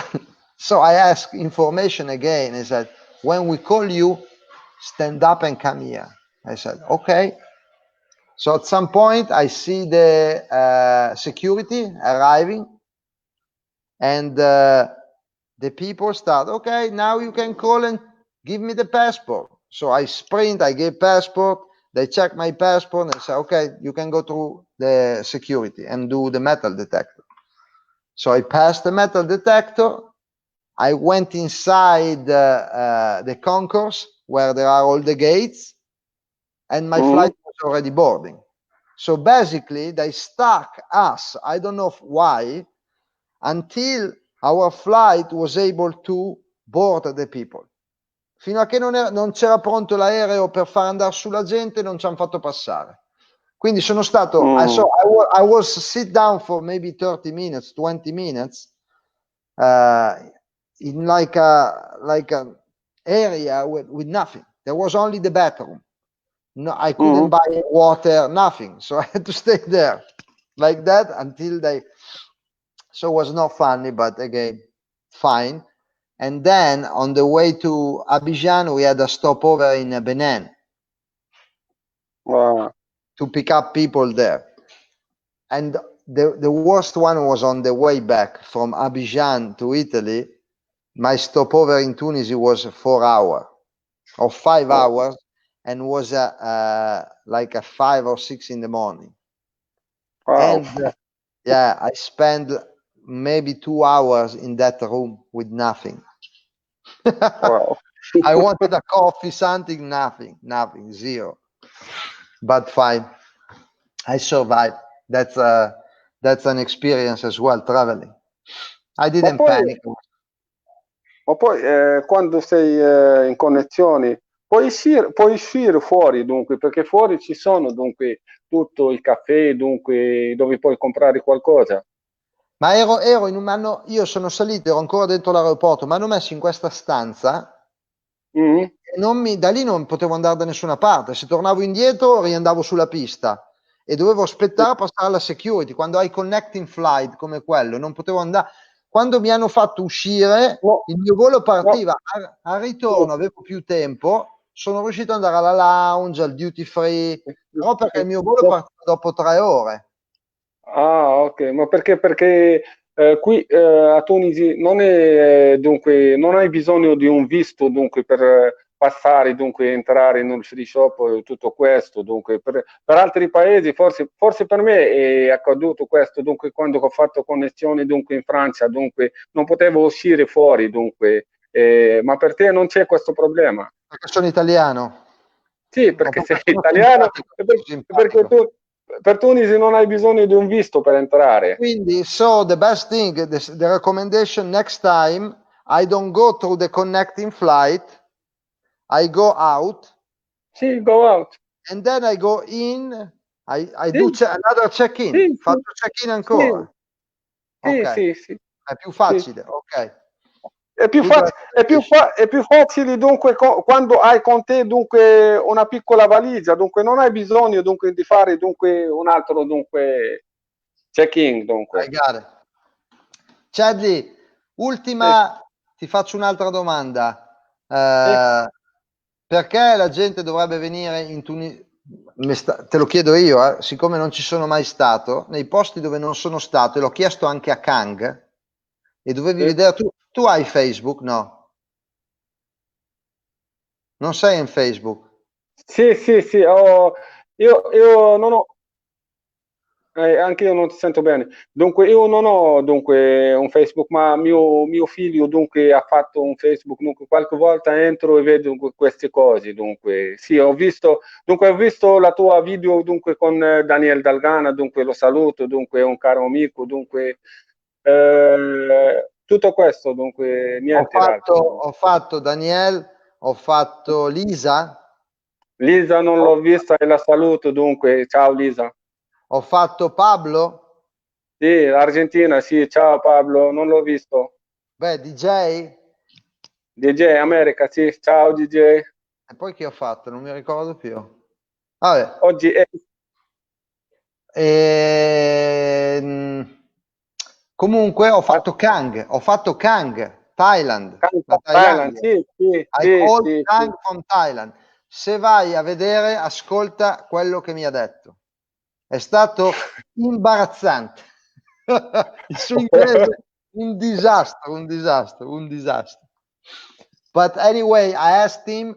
Speaker 1: So I asked information again. I said, when we call you, stand up and come here. I said, okay. So at some point, I see the security arriving, and the people start, okay, now you can call and give me the passport. So I sprint, I gave passport, they check my passport, and say, okay, you can go through the security and do the metal detector. So I passed the metal detector, I went inside the concourse where there are all the gates, and my flight was already boarding. So basically, they stuck us, I don't know why, until our flight was able to board the people. Fino a che non c'era pronto l'aereo per far andare su la gente, non ci hanno fatto passare. Quindi sono stato, so I was sit down for maybe 30 minutes, 20 minutes, in like a area with nothing. There was only the bathroom. No, I couldn't buy water, nothing. So I had to stay there like that until they. So it was not funny, but again, fine. And then on the way to Abidjan, we had a stopover in Benin to pick up people there. And the worst one was on the way back from Abidjan to Italy. My stopover in Tunisia was 4 hours or 5 hours, and was like a 5 or 6 in the morning.
Speaker 4: Wow.
Speaker 1: And yeah, I spent maybe 2 hours in that room with nothing.
Speaker 4: Wow.
Speaker 1: I wanted a coffee, something, nothing, zero. But fine, I survived. That's an experience as well, traveling. I didn't panic.
Speaker 4: Ma poi quando sei in connessione puoi uscire fuori, dunque, perché fuori ci sono dunque tutto il caffè, dunque dove puoi comprare qualcosa.
Speaker 1: Ma ero io sono salito, ero ancora dentro l'aeroporto, mi hanno messo in questa stanza e da lì non potevo andare da nessuna parte. Se tornavo indietro riandavo sulla pista e dovevo aspettare a passare alla security. Quando hai connecting flight come quello, non potevo andare. Quando mi hanno fatto uscire, il mio volo partiva. Al ritorno avevo più tempo, sono riuscito ad andare alla lounge, al duty free, però perché il mio volo partiva dopo 3 ore.
Speaker 4: Ah, ok, ma perché qui a Tunisi dunque, non hai bisogno di un visto dunque, per passare, dunque, entrare in un free shop, tutto questo. Dunque, per altri paesi, forse per me è accaduto questo, dunque, quando ho fatto connessione dunque, in Francia, dunque, non potevo uscire fuori, dunque, ma per te non c'è questo problema?
Speaker 1: Perché sono italiano.
Speaker 4: Sì, perché sei italiano e perché tu per Tunisi non hai bisogno di un visto per entrare.
Speaker 1: Quindi, so the best thing, the recommendation next time, I don't go through the connecting flight, I go out.
Speaker 4: Sì, go out.
Speaker 1: And then I go in, I do another check-in, faccio check-in ancora.
Speaker 4: Sì.
Speaker 1: È più facile, ok.
Speaker 4: È più facile dunque quando hai con te dunque una piccola valigia, dunque non hai bisogno dunque di fare dunque un altro dunque check-in dunque.
Speaker 1: I got it. Chedli, ultima, ti faccio un'altra domanda. Perché la gente dovrebbe venire in Tunisia? Te lo chiedo io, siccome non ci sono mai stato, nei posti dove non sono stato, e l'ho chiesto anche a Kang, e dovevi vedere, tu hai Facebook? No? Non sei in Facebook?
Speaker 4: Sì, io non ho. Anche io non ti sento bene. Dunque, io non ho dunque un Facebook, ma mio figlio dunque ha fatto un Facebook. Dunque, qualche volta entro e vedo dunque, queste cose. Dunque, sì, ho visto la tua video dunque con Daniel Dalgana. Dunque, lo saluto. Dunque, è un caro amico. Dunque, tutto questo. Dunque, niente d'altro.
Speaker 1: Ho fatto Daniel, ho fatto Lisa,
Speaker 4: Lisa non l'ho vista e la saluto. Dunque, ciao Lisa.
Speaker 1: ho fatto Pablo,
Speaker 4: Sì, Argentina, sì, ciao Pablo, non l'ho visto.
Speaker 1: beh, DJ,
Speaker 4: DJ America, sì, ciao DJ.
Speaker 1: e poi chi ho fatto? Non mi ricordo più. Vabbè.
Speaker 4: Oggi è...
Speaker 1: Comunque ho fatto Kang, Thailand, la
Speaker 4: Thailand,
Speaker 1: Thailandia.
Speaker 4: sì, sì,
Speaker 1: I
Speaker 4: sì,
Speaker 1: called
Speaker 4: sì,
Speaker 1: Kang
Speaker 4: sì.
Speaker 1: from Thailand. Se vai a vedere, ascolta quello che mi ha detto. È stato imbarazzante. Il suo inglese un disastro, un disastro, un disastro. But anyway, I asked him,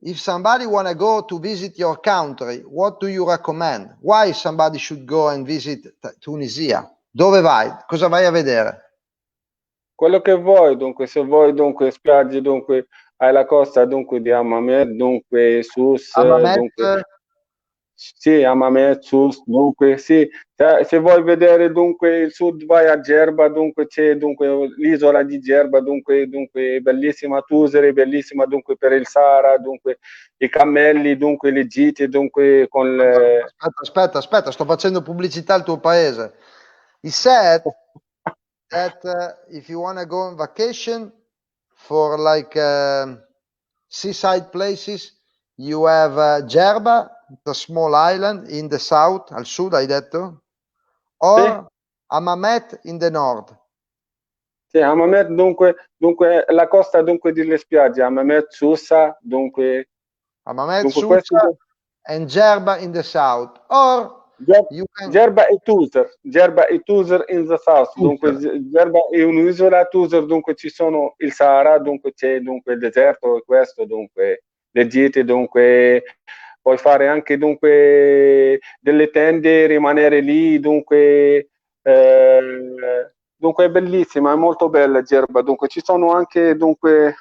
Speaker 1: if somebody want to go to visit your country, what do you recommend? Why somebody should go and visit Tunisia? Dove vai? Cosa vai a vedere?
Speaker 4: Quello che vuoi, dunque, se vuoi, dunque, spiagge, dunque, hai la costa, dunque, di Hammamet, dunque, Sus,
Speaker 1: Amamet,
Speaker 4: dunque, sì, Hammamet, Sus, dunque, sì, se vuoi vedere, dunque, il sud vai a Gerba, dunque, c'è, dunque, l'isola di Gerba, dunque, bellissima Tusere, bellissima, dunque, per il Sahara, dunque, i cammelli, dunque, le gite, dunque, con le...
Speaker 1: aspetta, sto facendo pubblicità al tuo paese. He said that if you want to go on vacation for like seaside places, you have Gerba, the small island in the south, al sud hai detto, or Hammamet in the north.
Speaker 4: Sì, Hammamet, dunque, la costa, dunque, delle spiagge, Hammamet, Susa, dunque,
Speaker 1: Hammamet,
Speaker 4: dunque, questo...
Speaker 1: Susa, and Gerba in the south, or you can
Speaker 4: Gerba e Tuser in the south, dunque Gerba è un'isola, Tuser dunque ci sono il Sahara, dunque c'è dunque il deserto e questo, dunque le gite, dunque puoi fare anche dunque delle tende, rimanere lì, dunque è bellissima, è molto bella Gerba, dunque ci sono anche dunque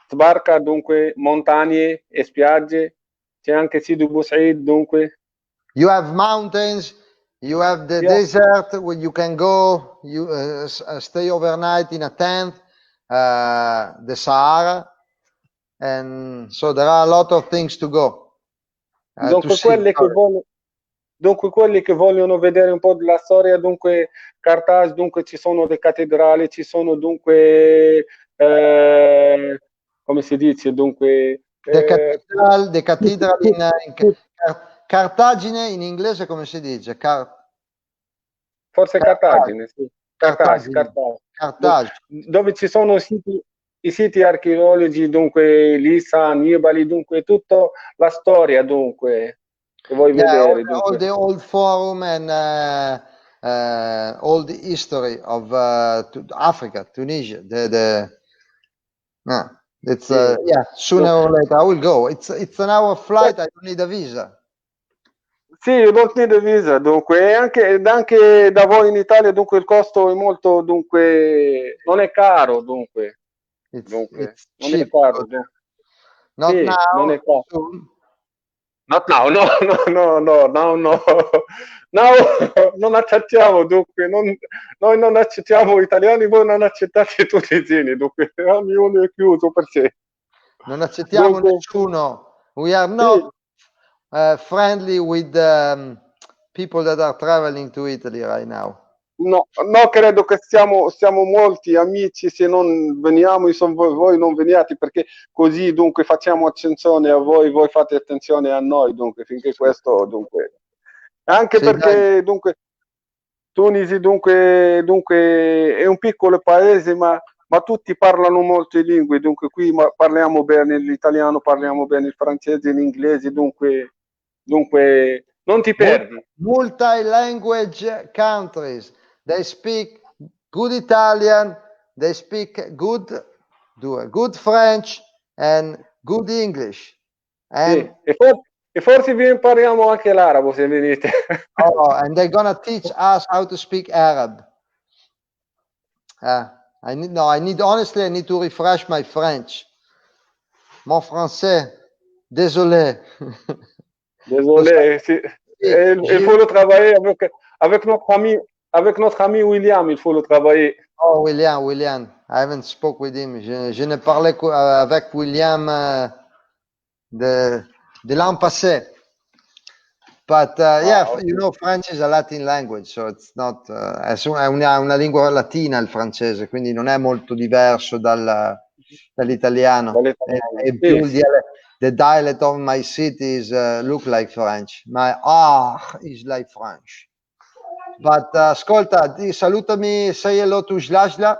Speaker 4: sbarca, dunque montagne e spiagge, c'è anche Sidi Bou Said, dunque
Speaker 1: you have mountains, you have the desert where you can go, you stay overnight in a tent, the Sahara, and so there are a lot of things to go to
Speaker 4: dunque
Speaker 1: see.
Speaker 4: quelli che vogliono vedere un po' della storia, dunque Carthage, dunque ci sono le cattedrali, ci sono dunque come si dice, dunque
Speaker 1: The cathedral in Cartagine in inglese come si dice?
Speaker 4: forse Cartagine, sì. Cartagine.
Speaker 1: Cartagine.
Speaker 4: Dove ci sono i siti archeologici, dunque Lissa, Annibali, dunque tutta la storia, dunque che vuoi vedere.
Speaker 1: All the old forum and all the history of Africa, Tunisia. It's sooner or later I will go. It's an hour flight. I don't need a visa.
Speaker 4: Sì, you don't need a visa, dunque, e anche da voi in Italia, dunque il costo è molto, dunque, non è caro, dunque.
Speaker 1: It's
Speaker 4: non
Speaker 1: cheap.
Speaker 4: è caro, dunque.
Speaker 1: Not
Speaker 4: Sì,
Speaker 1: now.
Speaker 4: non è caro.
Speaker 1: Soon.
Speaker 4: Not now, no, non accettiamo, dunque, noi non accettiamo italiani, voi non accettate tunisini, dunque, ognuno è chiuso per sé.
Speaker 1: Non accettiamo
Speaker 4: Dunque,
Speaker 1: nessuno. We are not friendly with people that are traveling to Italy right now.
Speaker 4: No, credo che siamo molti amici, se non veniamo, insomma, voi non veniate, perché così dunque facciamo attenzione a voi fate attenzione a noi, dunque, finché questo, dunque, anche
Speaker 1: Sì,
Speaker 4: perché, dunque, Tunisi, dunque, è un piccolo paese, ma tutti parlano molte lingue, dunque qui parliamo bene l'italiano, parliamo bene il francese, l'inglese, dunque, non ti perdi.
Speaker 1: Multi-language countries. They speak good Italian, they speak good French and good English. And
Speaker 4: Sì. E forse vi impariamo anche l'arabo se venite.
Speaker 1: Oh, and they're gonna teach us how to speak Arab. Honestly, I need to refresh my French. Mon français, désolé.
Speaker 4: Désolé, il faut le travailler avec notre ami William, il faut le travailler.
Speaker 1: Oh, William. I haven't spoke with him. Je ne parlais avec William de l'an passé. But yeah,
Speaker 4: okay.
Speaker 1: you know, French is a Latin language, so it's not. È una lingua latina il francese, quindi non è molto diverso dall'italiano. È più the dialect of my city is look like French. My is like French. But ascolta, salutami, say hello to Slashla.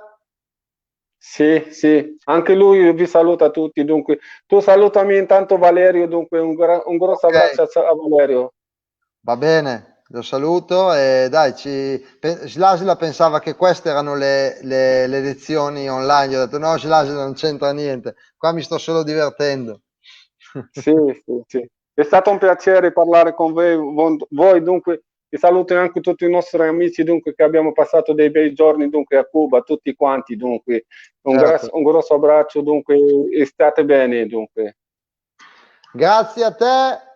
Speaker 4: Sì, anche lui vi saluta tutti. Dunque, tu salutami intanto Valerio. Dunque, un grosso abbraccio a Valerio.
Speaker 1: Va bene, lo saluto e dai, Slasla pensava che queste erano le lezioni online. Gli ho detto no, Slasla non c'entra niente, qua mi sto solo divertendo.
Speaker 4: Sì. È stato un piacere parlare con voi. Dunque, vi saluto anche tutti i nostri amici dunque, che abbiamo passato dei bei giorni dunque, a Cuba, tutti quanti. Dunque, un grosso abbraccio dunque, e state bene. Dunque.
Speaker 1: Grazie a te.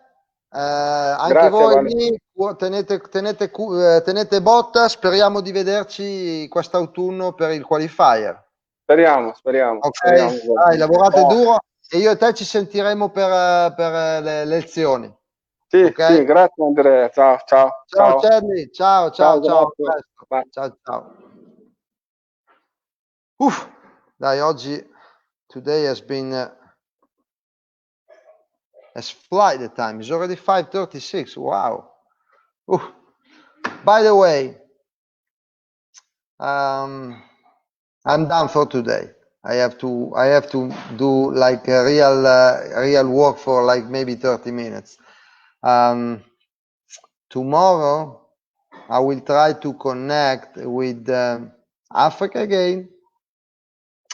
Speaker 1: Anche
Speaker 4: Grazie,
Speaker 1: voi lì, tenete botta, speriamo di vederci quest'autunno per il qualifier.
Speaker 4: Speriamo.
Speaker 1: Ok, dai, lavorate duro e io e te ci sentiremo per le lezioni.
Speaker 4: Sì,
Speaker 1: okay?
Speaker 4: Sì, grazie Andrea, ciao.
Speaker 1: Chedli, ciao. Ciao. Dai, oggi, today has been has flight the time. It's already 5:36. Wow. By the way, I'm done for today. I have to do like a real work for like maybe 30 minutes. Tomorrow I will try to connect with Africa again.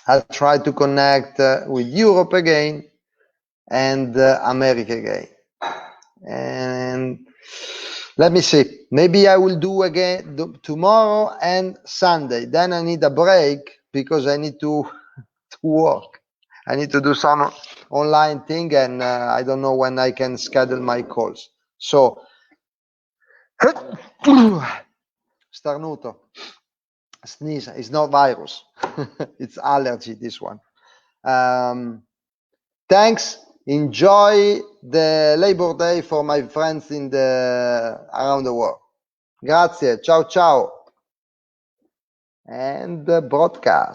Speaker 1: I'll try to connect with Europe again and America again. And let me see. Maybe I will do again tomorrow and Sunday. Then I need a break because I need to work. I need to do some online thing, and I don't know when I can schedule my calls. So, starnuto. Sneeze. It's not virus. It's allergy, this one. Thanks. Enjoy the Labor Day for my friends around the world. Grazie. Ciao. And broadcast.